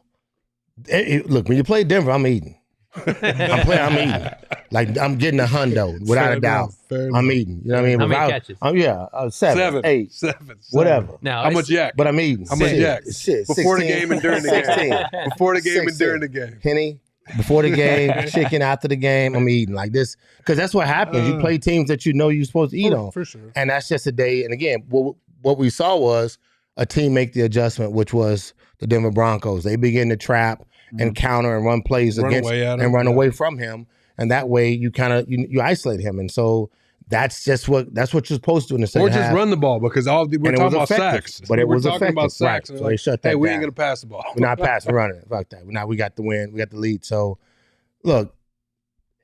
Look, when you play Denver, I'm eating. I'm eating. Like, I'm getting a hundo, without a doubt. I'm eating. You know what I mean? How many catches? 7, 8, 7, whatever. Now, how much yak? But I'm eating. How much yak? Shit, before 16, the game and during the game. 16. Before the game 16. and during the game. Penny, before the game, chicken after the game, I'm eating like this. Because that's what happens. You play teams that you're supposed to eat on. For sure. And that's just a day. And again, what we saw was a team make the adjustment, which was the Denver Broncos. They begin to trap and counter and run plays against and run away from him. And that way you kind of you isolate him. And so that's what you're supposed to do in the second half. Or just run the ball because we're talking about sacks. But it was talking effective. about sacks. Right. So they shut that down. We ain't going to pass the ball. We're not passing, we're running it. Fuck that. Now we got the win. We got the lead. So, look,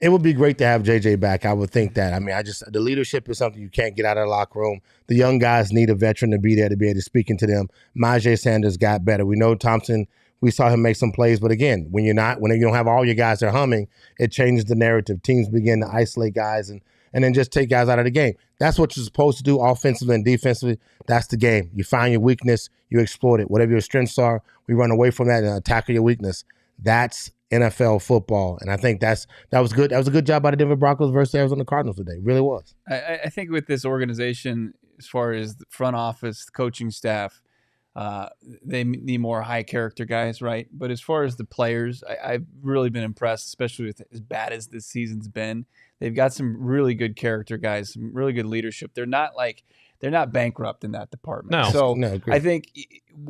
it would be great to have JJ back. I would think that. I mean, the leadership is something you can't get out of the locker room. The young guys need a veteran to be there to be able to speak into them. Myjai Sanders got better. We know Thompson We saw him make some plays, but again, when you don't have all your guys there humming, it changes the narrative. Teams begin to isolate guys and then just take guys out of the game. That's what you're supposed to do offensively and defensively. That's the game. You find your weakness, you exploit it. Whatever your strengths are, we run away from that and attack your weakness. That's NFL football, and I think that was good. That was a good job by the Denver Broncos versus the Arizona Cardinals today. It really was. I think with this organization, as far as the front office, coaching staff, they need more high character guys, right? But as far as the players, I've really been impressed, especially with as bad as this season's been. They've got some really good character guys, some really good leadership. They're not bankrupt in that department. I think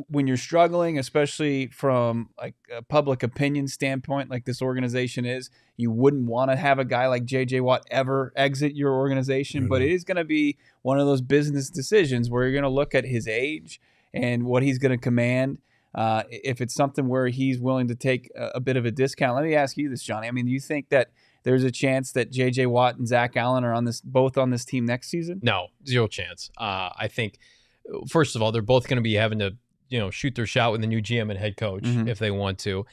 when you're struggling, especially from like a public opinion standpoint, like this organization is, you wouldn't want to have a guy like J.J. Watt ever exit your organization. Mm-hmm. But it is going to be one of those business decisions where you're going to look at his age and what he's going to command. If it's something where he's willing to take a bit of a discount. Let me ask you this, Johnny. I mean, do you think that there's a chance that J.J. Watt and Zach Allen are both on this team next season? No, zero chance. I think, first of all, they're both going to be having to, shoot their shot with the new GM and head coach if they want to.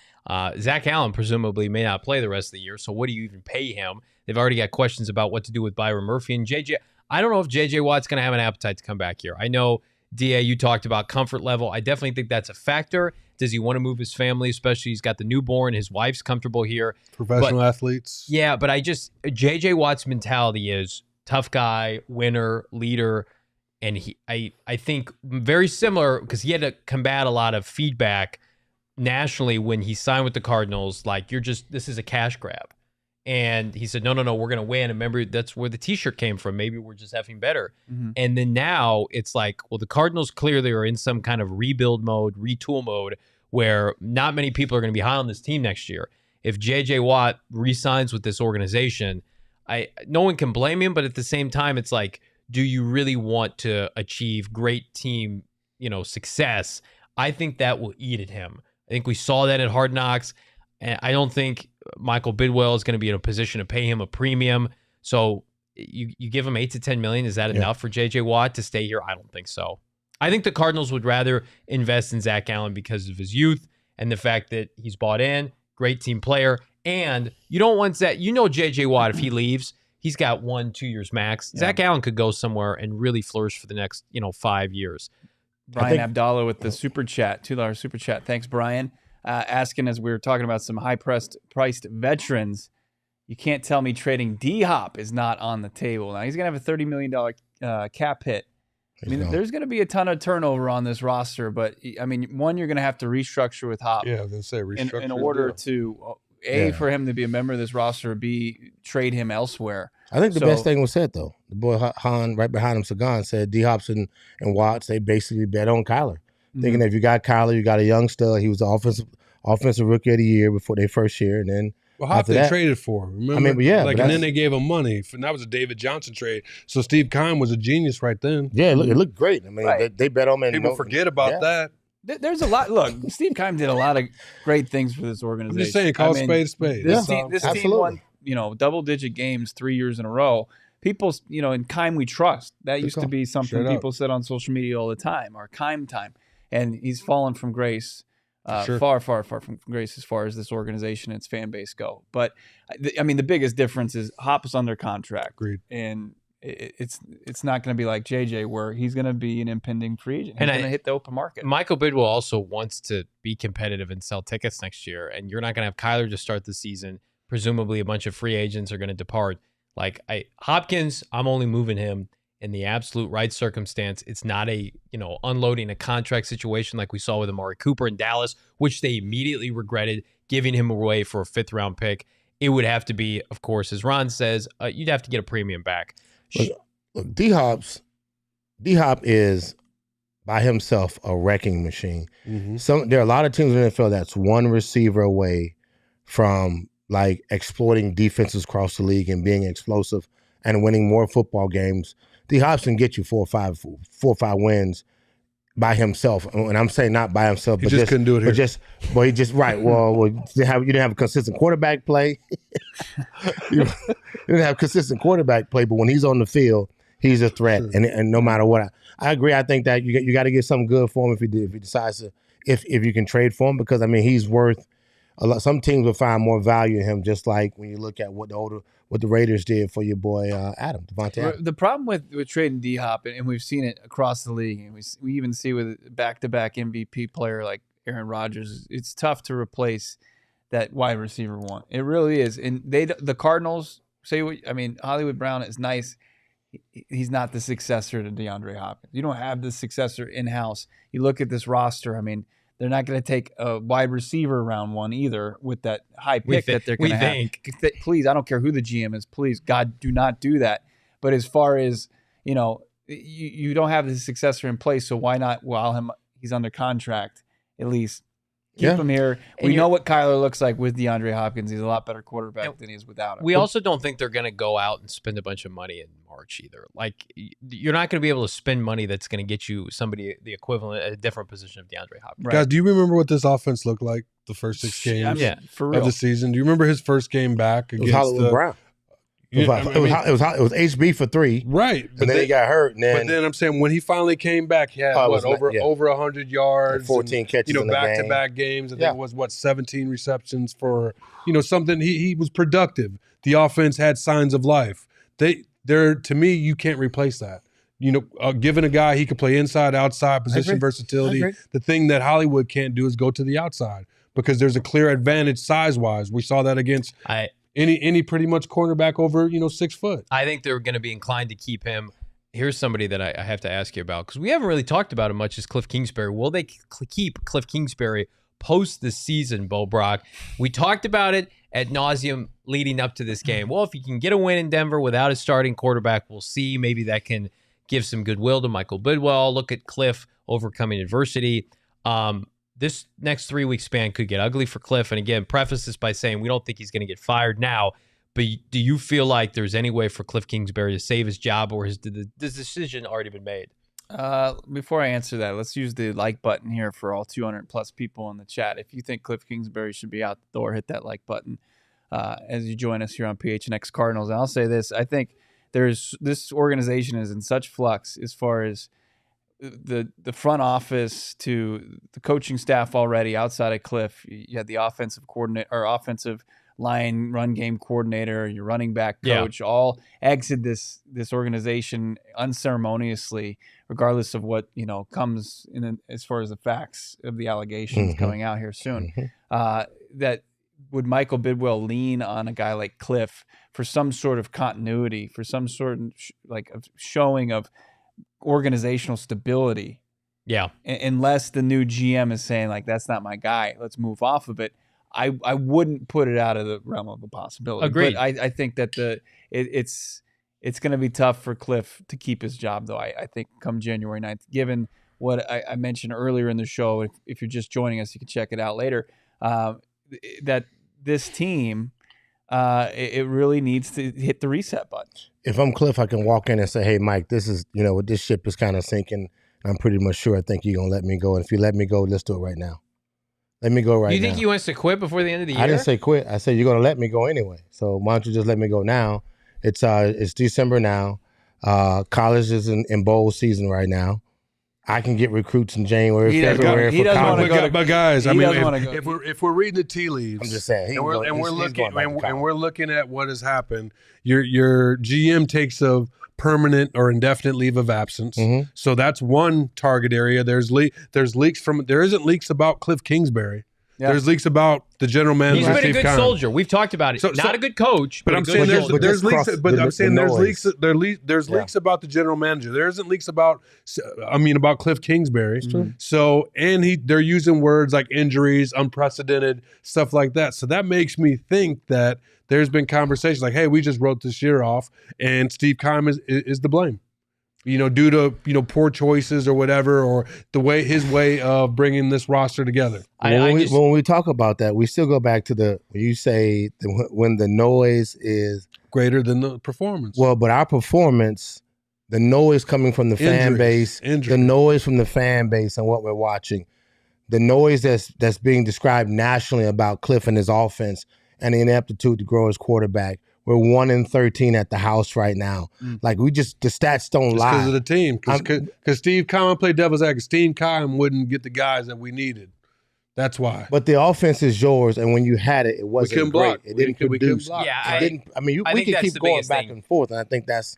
Zach Allen presumably may not play the rest of the year, so what do you even pay him? They've already got questions about what to do with Byron Murphy and J.J. I don't know if J.J. Watt's going to have an appetite to come back here. I know, D.A., you talked about comfort level. I definitely think that's a factor. Does he want to move his family, especially he's got the newborn, his wife's comfortable here. Professional athletes. Yeah, but J.J. Watt's mentality is tough guy, winner, leader, and I think very similar because he had to combat a lot of feedback nationally when he signed with the Cardinals, like, this is a cash grab. And he said, no, we're going to win. And remember, that's where the T-shirt came from. Maybe we're just having better. Mm-hmm. And then now it's like, well, the Cardinals clearly are in some kind of rebuild mode, retool mode, where not many people are going to be high on this team next year. If J.J. Watt re-signs with this organization, no one can blame him. But at the same time, it's like, do you really want to achieve great team, success? I think that will eat at him. I think we saw that at Hard Knocks. And I don't think Michael Bidwell is going to be in a position to pay him a premium. So you give him $8 to $10 million. Is that enough for J.J. Watt to stay here? I don't think so. I think the Cardinals would rather invest in Zach Allen because of his youth and the fact that he's bought in, great team player. And you don't want that. J.J. Watt, if he leaves, he's got 1-2 years max. Yeah. Zach Allen could go somewhere and really flourish for the next 5 years. Brian Abdallah with the super chat, $2 super chat. Thanks, Brian. Asking, as we were talking about some high-priced veterans, you can't tell me trading D-Hop is not on the table. Now, he's going to have a $30 million cap hit. I mean, there's going to be a ton of turnover on this roster, but, I mean, one, you're going to have to restructure with Hop. Yeah, I was going to say restructure. In order to, for him to be a member of this roster, B, trade him elsewhere. I think the best thing was said, though. The boy Han, right behind him, Sagan, said D-Hops and Watts, they basically bet on Kyler. Thinking that if you got Kyler, you got a young stud. He was the offensive rookie of the year before their first year, and then after they traded for him. Remember? And then they gave him money. And that was a David Johnson trade. So Steve Keim was a genius right then. Yeah, it looked great. I mean, they bet on him. People forget about that. There's a lot. Look, Steve Keim did a lot of great things for this organization. I'm just saying, call spade a spade. This team won, double-digit games 3 years in a row. People, in Keim we trust. That used to be something people said on social media all the time, our Keim time. And he's fallen from grace, far, far, far from grace as far as this organization and its fan base go. But, I mean, the biggest difference is Hop is under contract. Agreed. And it's not going to be like JJ where he's going to be an impending free agent. He's going to hit the open market. Michael Bidwell also wants to be competitive and sell tickets next year. And you're not going to have Kyler to start the season. Presumably a bunch of free agents are going to depart. Like Hopkins, I'm only moving him in the absolute right circumstance. It's not a, unloading a contract situation like we saw with Amari Cooper in Dallas, which they immediately regretted giving him away for a 5th-round pick. It would have to be, of course, as Ron says, you'd have to get a premium back. Look, D-Hop is by himself a wrecking machine. Mm-hmm. There are a lot of teams in the NFL that's one receiver away from like exploiting defenses across the league and being explosive and winning more football games. D-Hop can get you 4 or 5 wins by himself. And I'm saying not by himself, but just couldn't do it here. He just right. Well, you didn't have a consistent quarterback play. You didn't have consistent quarterback play, but when he's on the field, he's a threat. Sure. And no matter what, I agree. I think that you got to get something good for him if he decides if you can trade for him, because I mean he's worth a lot. Some teams will find more value in him, just like when you look at what the Raiders did for your boy Devontae Adams. The problem with trading D-Hop, and we've seen it across the league, and we even see with back-to-back MVP player like Aaron Rodgers, it's tough to replace that wide receiver one. It really is. And the Cardinals Hollywood Brown is nice. He's not the successor to DeAndre Hopkins. You don't have the successor in-house. You look at this roster, I mean, they're not going to take a wide receiver round one either with that high pick that they're going to have. Please, I don't care who the GM is. Please, God, do not do that. But as far as, you don't have the successor in place, so why not, while he's under contract, at least keep him here. We know what Kyler looks like with DeAndre Hopkins. He's a lot better quarterback than he is without him. We also don't think they're going to go out and spend a bunch of money in March either. Like, you're not going to be able to spend money that's going to get you somebody the equivalent at a different position of DeAndre Hopkins. Right. Guys, do you remember what this offense looked like the first 6 games for real. of the season? Do you remember his first game back against Hollywood Brown? It was HB for 3, right? And then he got hurt. But then I'm saying when he finally came back, he had over 100 yards, 14 catches, back-to-back games. I think it was 17 receptions for something. He was productive. The offense had signs of life. To me, you can't replace that. Given a guy, he could play inside, outside, position versatility. The thing that Hollywood can't do is go to the outside because there's a clear advantage size-wise. We saw that against any pretty much cornerback over 6 foot. I think they're going to be inclined to keep him. Here's somebody that I have to ask you about because we haven't really talked about him much. Is Kliff Kingsbury? Will they keep Kliff Kingsbury post the season, Bo Brock? We talked about it ad nauseum leading up to this game. Well, if you can get a win in Denver without a starting quarterback, we'll see. Maybe that can give some goodwill to Michael Bidwell. Look at Kliff overcoming adversity. This next 3-week span could get ugly for Kliff. And again, preface this by saying we don't think he's going to get fired now. But do you feel like there's any way for Kliff Kingsbury to save his job, or has the decision already been made? Before I answer that, let's use the like button here for all 200+ people in the chat. If you think Kliff Kingsbury should be out the door, hit that like button as you join us here on PHNX Cardinals. And I'll say this. I think this organization is in such flux as far as the front office to the coaching staff already outside of Kliff. You had the offensive coordinator or offensive line run game coordinator, your running back coach, all exit this organization unceremoniously, regardless of what comes in as far as the facts of the allegations coming out here soon. That would Michael Bidwell lean on a guy like Kliff for some sort of continuity, for some sort of showing of organizational stability? Yeah. Unless the new GM is saying like, that's not my guy, let's move off of it. I wouldn't put it out of the realm of a possibility. Agreed. But I think that it's going to be tough for Kliff to keep his job, though. I think come January 9th, given what I mentioned earlier in the show, if you're just joining us, you can check it out later, that this team, it really needs to hit the reset button. If I'm Kliff, I can walk in and say, hey, Mike, this is, this ship is kind of sinking. I'm pretty much sure I think you're going to let me go. And if you let me go, let's do it right now. Let me go right now. You think he wants to quit before the end of the year? I didn't say quit. I said you're going to let me go anyway. So why don't you just let me go now? It's December now. College is in bowl season right now. I can get recruits in January, February for college. But guys, I mean, if we're reading the tea leaves, I'm just saying, we're looking at what has happened. Your GM takes a permanent or indefinite leave of absence. So that's one target area. There isn't leaks about Kliff Kingsbury. Yeah. There's leaks about the general manager. He's been a good soldier. We've talked about it. Not a good coach, but I'm saying there's leaks. But I'm saying there's leaks. There's leaks about the general manager. There isn't leaks about Kliff Kingsbury. So they're using words like injuries, unprecedented stuff like that. So that makes me think that there's been conversations like, hey, we just wrote this year off, and Steve Keim is to blame. Due to poor choices or whatever, or his way of bringing this roster together. When we talk about that, we still go back to you say when the noise is greater than the performance. Well, but our performance, the noise coming from the fan base, the noise from the fan base and what we're watching, the noise that's being described nationally about Kliff and his offense and the ineptitude to grow his quarterback. we're 1-13 at the house right now. Like the stats don't lie. Because of the team. Because Steve Keim played devil's advocate. Steve Keim wouldn't get the guys that we needed. That's why. But the offense is yours, and when you had it, it wasn't great. Block. It didn't produce. Yeah, we can keep going back and forth, and I think that's,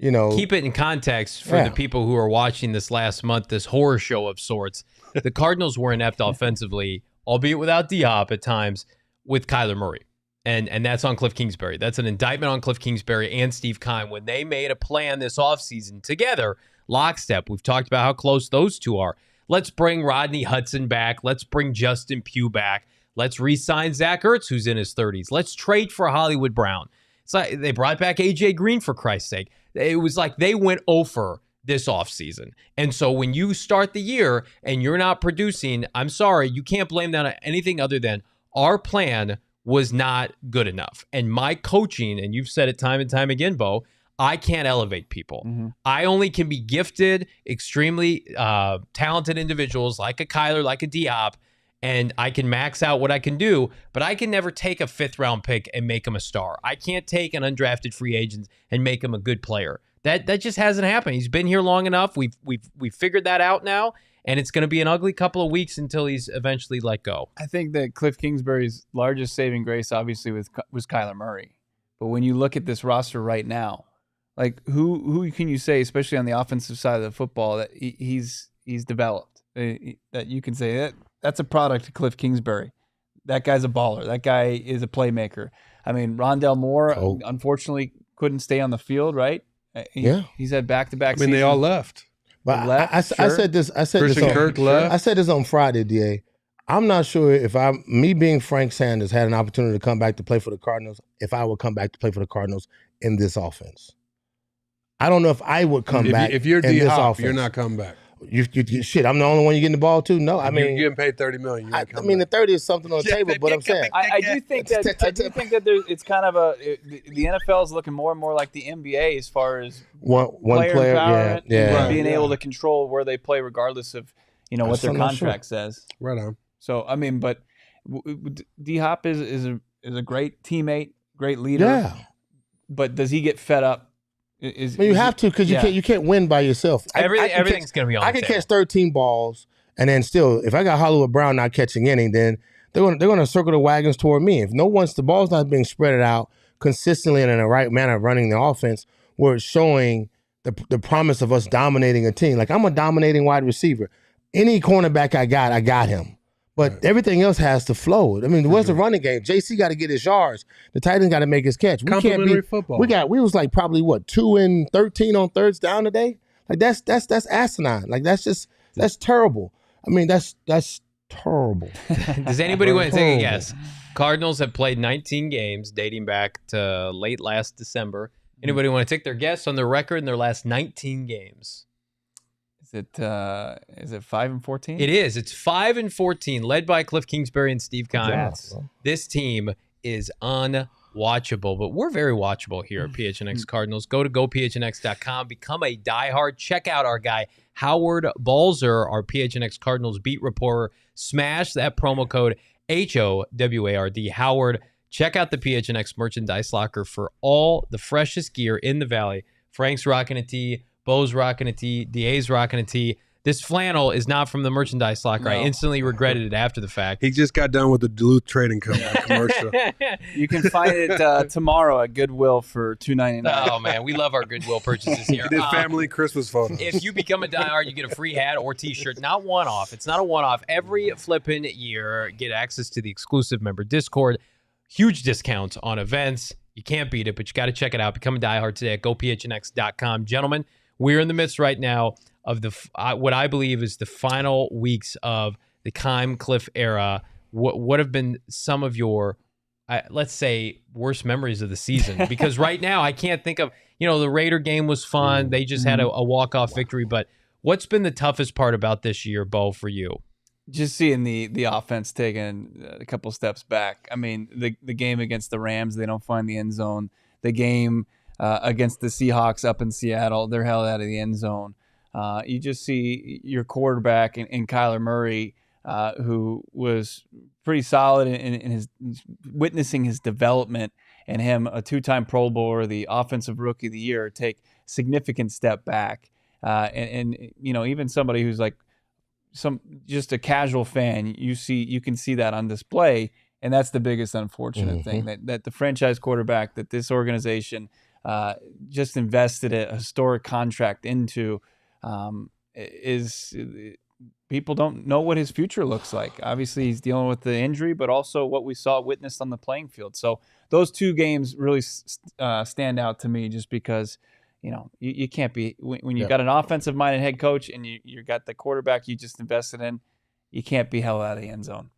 keep it in context for the people who are watching this last month, this horror show of sorts. The Cardinals were inept offensively, albeit without D-Hop at times, with Kyler Murray. And that's on Kliff Kingsbury. That's an indictment on Kliff Kingsbury and Steve Keim when they made a plan this offseason together, lockstep. We've talked about how close those two are. Let's bring Rodney Hudson back. Let's bring Justin Pugh back. Let's re-sign Zach Ertz, who's in his 30s. Let's trade for Hollywood Brown. It's like they brought back A.J. Green, for Christ's sake. It was like they went over this offseason. And so when you start the year and you're not producing, I'm sorry, you can't blame that on anything other than our plan was not good enough. And my coaching, and you've said it time and time again, Bo, I can't elevate people. I only can be gifted, extremely talented individuals like a Kyler, like a Diop, and I can max out what I can do, but I can never take a 5th-round pick and make him a star. I can't take an undrafted free agent and make him a good player. That just hasn't happened. He's been here long enough. We've figured that out now, and it's going to be an ugly couple of weeks until he's eventually let go. I think that Kliff Kingsbury's largest saving grace, obviously, was Kyler Murray. But when you look at this roster right now, like who can you say, especially on the offensive side of the football, that he's developed? That you can say that's a product of Kliff Kingsbury. That guy's a baller. That guy is a playmaker. I mean, Rondell Moore unfortunately couldn't stay on the field, right? He's had back-to-back seasons. They all left. But I said this. Christian Kirk left. I said this on Friday, DA. I'm not sure if me being Frank Sanders had an opportunity to come back to play for the Cardinals, if I would come back to play for the Cardinals in this offense. I don't know if I would come back. If you're in this D-Hop, offense. you're not coming back. You shit. I'm the only one you getting the ball to. No, I mean you're getting paid $30 million. The 30 is something on the table, but I'm saying I do think that it's kind of the NFL is looking more and more like the NBA as far as one player and being able to control where they play regardless of what their contract says. Right on. So I mean, but D-Hop is a great teammate, great leader. Yeah. But does he get fed up? You have to, because you can't win by yourself. Everything's going to be on the table. I can catch 13 balls, and then still, if I got Hollywood Brown not catching any, then they're going to circle the wagons toward me. If the ball's not being spread out consistently and in the right manner of running the offense, where it's showing the promise of us dominating a team. Like, I'm a dominating wide receiver. Any cornerback I got him. But everything else has to flow. I mean, where's the running game? JC got to get his yards. The tight end got to make his catch. We can't be football. We was like probably 2-13 on thirds down today. Like that's asinine. Like that's terrible. I mean, that's terrible. Does anybody want to take a guess? Cardinals have played 19 games dating back to late last December. Anybody want to take their guess on their record in their last 19 games? Is it 5-14? It is. It's 5-14, led by Kliff Kingsbury and Steve Keim. This team is unwatchable, but we're very watchable here at PHNX Cardinals. Go to gophnx.com, become a diehard. Check out our guy Howard Balzer, our PHNX Cardinals beat reporter. Smash that promo code HOWARD Howard. Check out the PHNX merchandise locker for all the freshest gear in the Valley. Frank's rocking a tee. Bo's rocking a tee. DA's rocking a tee. This flannel is not from the merchandise locker. No. I instantly regretted it after the fact. He just got done with the Duluth Trading Company commercial. You can find it tomorrow at Goodwill for $2.99. Oh, man. We love our Goodwill purchases here. He did family Christmas photos. If you become a diehard, you get a free hat or T-shirt. Not one-off. It's not a one-off. Every flipping year, get access to the exclusive member Discord. Huge discounts on events. You can't beat it, but you got to check it out. Become a diehard today at gophnx.com. Gentlemen, we're in the midst right now of what I believe is the final weeks of the Keim Kliff era. What have been some of your, let's say, worst memories of the season? Because right now I can't think of, the Raider game was fun. They just had a walk-off victory. But what's been the toughest part about this year, Bo, for you? Just seeing the offense taking a couple steps back. I mean, the game against the Rams, they don't find the end zone. The game against the Seahawks up in Seattle, they're held out of the end zone. You just see your quarterback in Kyler Murray who was pretty solid in his witnessing his development, and him, a 2-time Pro Bowler, the Offensive Rookie of the Year, take significant step back. And even somebody who's like just a casual fan, you can see that on display, and that's the biggest unfortunate thing, that the franchise quarterback that this organization just invested a historic contract into is people don't know what his future looks like. Obviously, he's dealing with the injury, but also what we witnessed on the playing field. So those two games really stand out to me, just because you can't be, when you got an offensive-minded head coach and you got the quarterback you just invested in, you can't be held out of the end zone.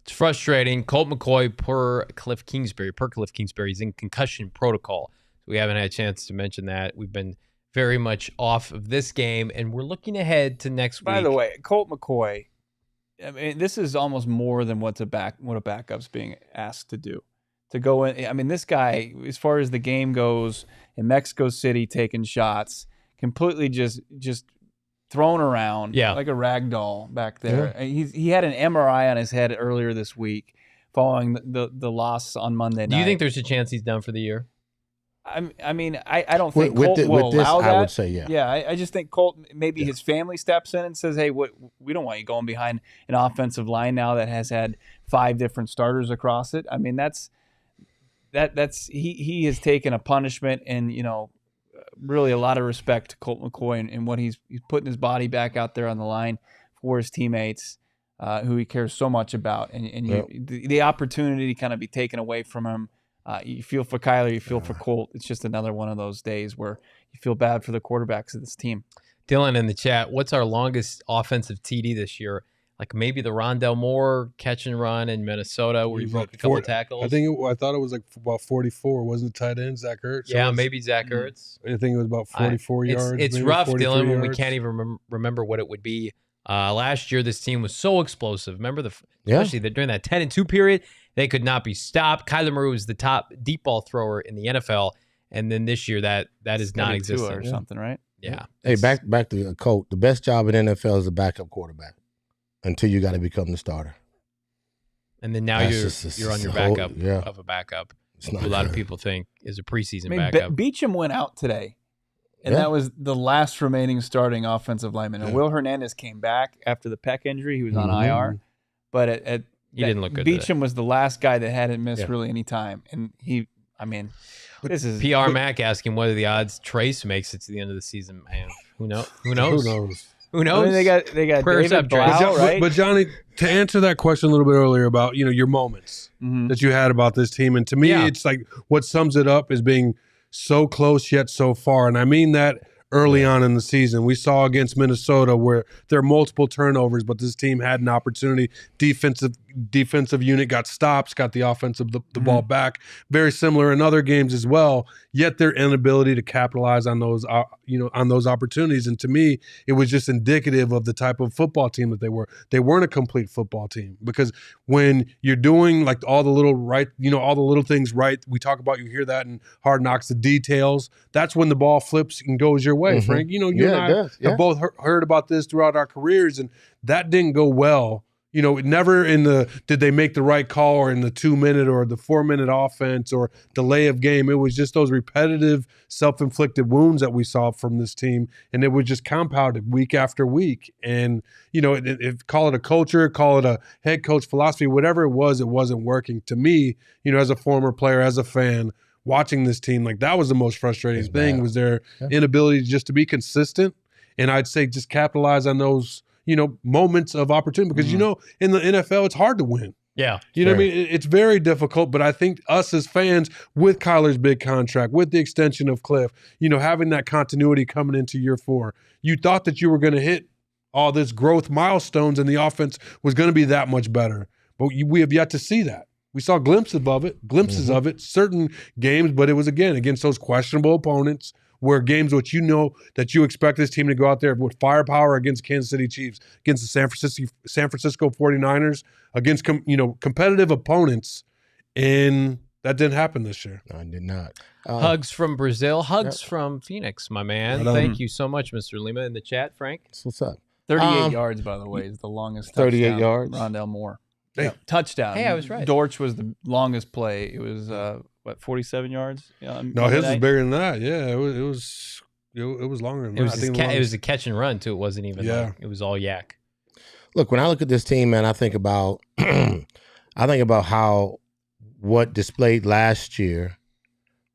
It's frustrating. Colt McCoy per Kliff Kingsbury is in concussion protocol. So we haven't had a chance to mention that. We've been very much off of this game, and we're looking ahead to next week. By the way, Colt McCoy, I mean, this is almost more than what a backup's being asked to do. To go in, I mean, this guy, as far as the game goes, in Mexico City, taking shots, completely just thrown around like a rag doll back there. Yeah. He had an MRI on his head earlier this week following the loss on Monday night. Do you think there's a chance he's done for the year? I mean, I don't think Colt will allow that. I would say, yeah. Yeah, I just think Colt, maybe his family steps in and says, hey, we don't want you going behind an offensive line now that has had 5 different starters across it. I mean, that's he has taken a punishment, and really a lot of respect to Colt McCoy and what he's putting his body back out there on the line for his teammates, who he cares so much about, and the opportunity to kind of be taken away from him. You feel for Kyler, you feel for Colt. It's just another one of those days where you feel bad for the quarterbacks of this team. Dylan in the chat, what's our longest offensive TD this year? Like maybe the Rondell Moore catch and run in Minnesota where he broke a couple of tackles. I thought it was like about 44. Wasn't the tight end Zach Ertz? Yeah, maybe Zach Ertz. I think it was about 44 yards. It's rough, Dylan, when we can't even remember what it would be. Last year, this team was so explosive. Remember, especially during that 10-2 period, they could not be stopped. Kyler Murray was the top deep ball thrower in the NFL, and then this year that is non-existent or something, right? Yeah. Hey, back to Colt. The best job in NFL is a backup quarterback until you got to become the starter. And then now you're on your backup of a backup. Who a lot of people think is a preseason backup. Beachum went out today. And that was the last remaining starting offensive lineman. And Will Hernandez came back after the pec injury. He was on IR. But he didn't look good. Beachum was the last guy that hadn't missed really any time. And this is PR Mac asking what are the odds Trace makes it to the end of the season. Man, who knows? Who knows? I mean, they got Prayers David Blau, right? But Johnny, to answer that question a little bit earlier about your moments that you had about this team, and to me, it's like what sums it up is being so close yet so far. And I mean that early on in the season. We saw against Minnesota where there are multiple turnovers, but this team had an opportunity. Defensive unit got stops, got the offensive the ball back. Very similar in other games as well. Yet their inability to capitalize on those on those opportunities. And to me, it was just indicative of the type of football team that they were. They weren't a complete football team, because when you're doing like all the little all the little things right, we talk about, you hear that in Hard Knocks, the details. That's when the ball flips and goes your way, Frank. You and I have both heard about this throughout our careers, and that didn't go well. Never in the did they make the right call, or in the 2-minute or the 4-minute offense or delay of game. It was just those repetitive self-inflicted wounds that we saw from this team, and it was just compounded week after week. And if call it a culture, call it a head coach philosophy, whatever it wasn't working. To me, as a former player, as a fan, watching this team, like, that was the most frustrating thing, was their inability just to be consistent, and I'd say just capitalize on those moments of opportunity, because in the NFL it's hard to win. Yeah. What I mean? It's very difficult, but I think us as fans, with Kyler's big contract, with the extension of Kliff, having that continuity coming into year 4, you thought that you were going to hit all this growth milestones and the offense was going to be that much better. But we have yet to see that. We saw glimpses of it, certain games, but it was, again, against those questionable opponents, where games which that you expect this team to go out there with firepower against Kansas City Chiefs, against the San Francisco 49ers, against competitive opponents, and that didn't happen this year. No, it did not. Hugs from Brazil, hugs from Phoenix, my man. Thank you so much, Mr. Lima, in the chat, Frank. What's up? 38 yards, by the way, is the longest 38 touchdown. yards. Rondell Moore. Hey. Yeah, touchdown. Hey, I was right. Dortch was the longest play. It was, 47 yards? No, his was bigger than that. Yeah, it was longer than that. It was a catch and run, too. It wasn't even it was all yak. Look, when I look at this team, man, I think about how what displayed last year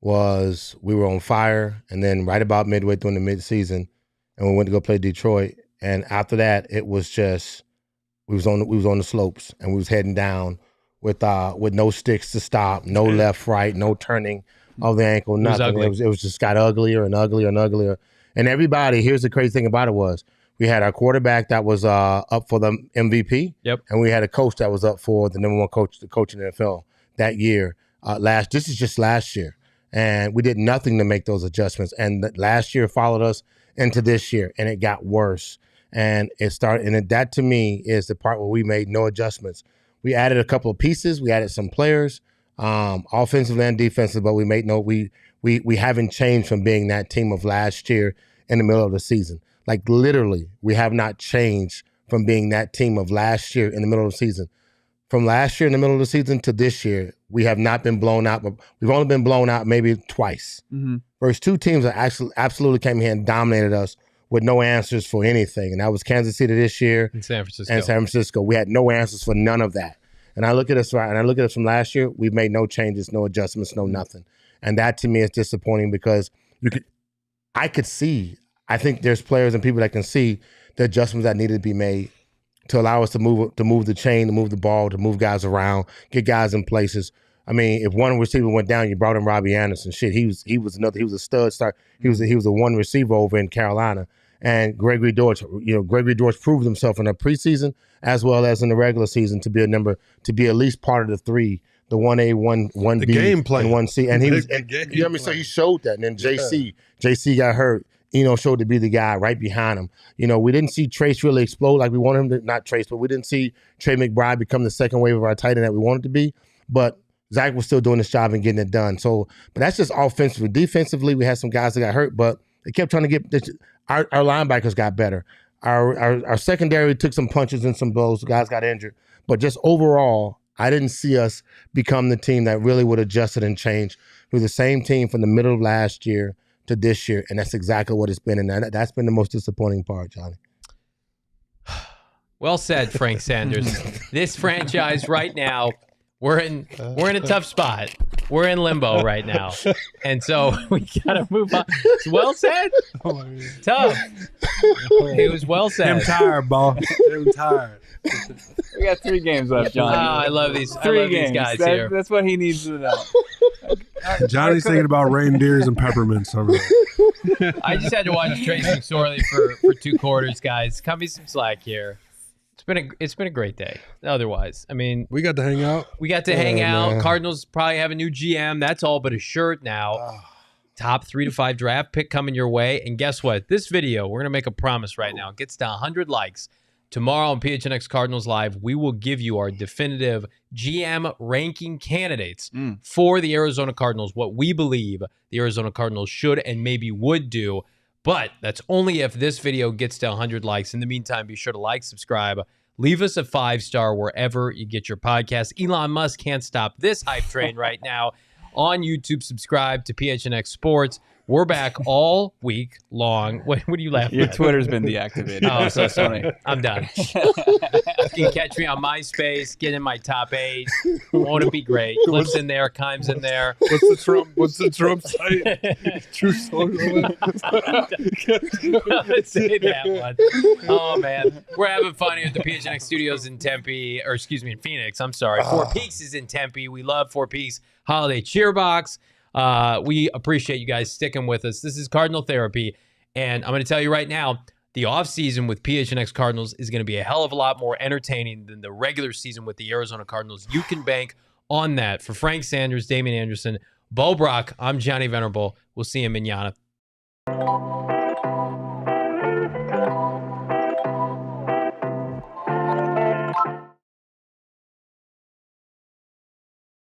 was we were on fire, and then right about midway through the midseason, and we went to go play Detroit, and after that, it was just we was on the slopes, and we was heading down with no sticks to stop, no left, right, no turning of the ankle, nothing. It was just got uglier and uglier and uglier. And everybody, here's the crazy thing about it was we had our quarterback that was up for the MVP. Yep. And we had a coach that was up for the number one coach in the NFL that year. This is just last year. And we did nothing to make those adjustments. And last year followed us into this year, and it got worse. And it started, and that to me is the part where we made no adjustments. We added a couple of pieces. We added some players, offensively and defensively, but we haven't changed from being that team of last year in the middle of the season. Like literally, we have not changed from being that team of last year in the middle of the season. From last year in the middle of the season to this year, we have not been blown out, but we've only been blown out maybe twice. Mm-hmm. First two teams that absolutely came here and dominated us with no answers for anything. And that was Kansas City this year and San Francisco. We had no answers for none of that. And I look at us from last year, we've made no changes, no adjustments, no nothing. And that to me is disappointing because I think there's players and people that can see the adjustments that needed to be made to allow us to move the chain, to move the ball, to move guys around, get guys in places. I mean, if one receiver went down, you brought in Robbie Anderson. Shit, he was a stud start. He was a one receiver over in Carolina. And Gregory Dortch proved himself in the preseason as well as in the regular season to be at least part of the three, the 1A, 1B, the game plan, and 1C. And he was, you know what I mean? So he showed that. And then JC got hurt. Showed to be the guy right behind him. We didn't see Trace really explode like we wanted him to, not Trace, but we didn't see Trey McBride become the second wave of our tight end that we wanted to be. But Zach was still doing his job and getting it done. So, but that's just offensively. Defensively, we had some guys that got hurt, but they kept trying to get our linebackers got better. Our secondary took some punches and some blows. Guys got injured. But just overall, I didn't see us become the team that really would adjust it and change. We were the same team from the middle of last year to this year, and that's exactly what it's been. And that's been the most disappointing part, Johnny. Well said, Frank Sanders. This franchise right now, we're in a tough spot. We're in limbo right now. And so we got to move on. It's well said. Tough. It was well said. I'm tired, boss. I'm tired. We got 3 games left, John. Oh, I love these. These guys here. That's what he needs to know. Johnny's thinking about reindeers and peppermints over there. I just had to watch Trace McSorely for 2 quarters, guys. Cut me some slack here. It's been a great day. Otherwise, I mean, we got to hang out. Man. Cardinals probably have a new GM. That's all but a shirt now. Top 3 to 5 draft pick coming your way. And guess what? This video, we're gonna make a promise right now. It gets to 100 likes. Tomorrow on PHNX Cardinals Live, we will give you our definitive GM ranking candidates for the Arizona Cardinals, what we believe the Arizona Cardinals should and maybe would do. But that's only if this video gets to 100 likes. In the meantime, be sure to like, subscribe, leave us a 5-star wherever you get your podcast. Elon Musk can't stop this hype train right now. On YouTube, subscribe to PHNX Sports. We're back all week long. What are you laughing Your at? Twitter's been deactivated. Oh, so sorry. I'm done. You can catch me on MySpace, get in my top 8. Won't it be great? Kliff's in there, Kime's in there. What's the Trump site? True Social. Let's say that one. Oh, man. We're having fun here at the PHNX Studios in in Phoenix. I'm sorry. Four Peaks is in Tempe. We love Four Peaks Holiday Cheerbox. We appreciate you guys sticking with us. This is Cardinal Therapy, and I'm going to tell you right now, the offseason with PHNX Cardinals is going to be a hell of a lot more entertaining than the regular season with the Arizona Cardinals. You can bank on that. For Frank Sanders, Damien Anderson, Bo Brock, I'm Johnny Venerable. We'll see you manana.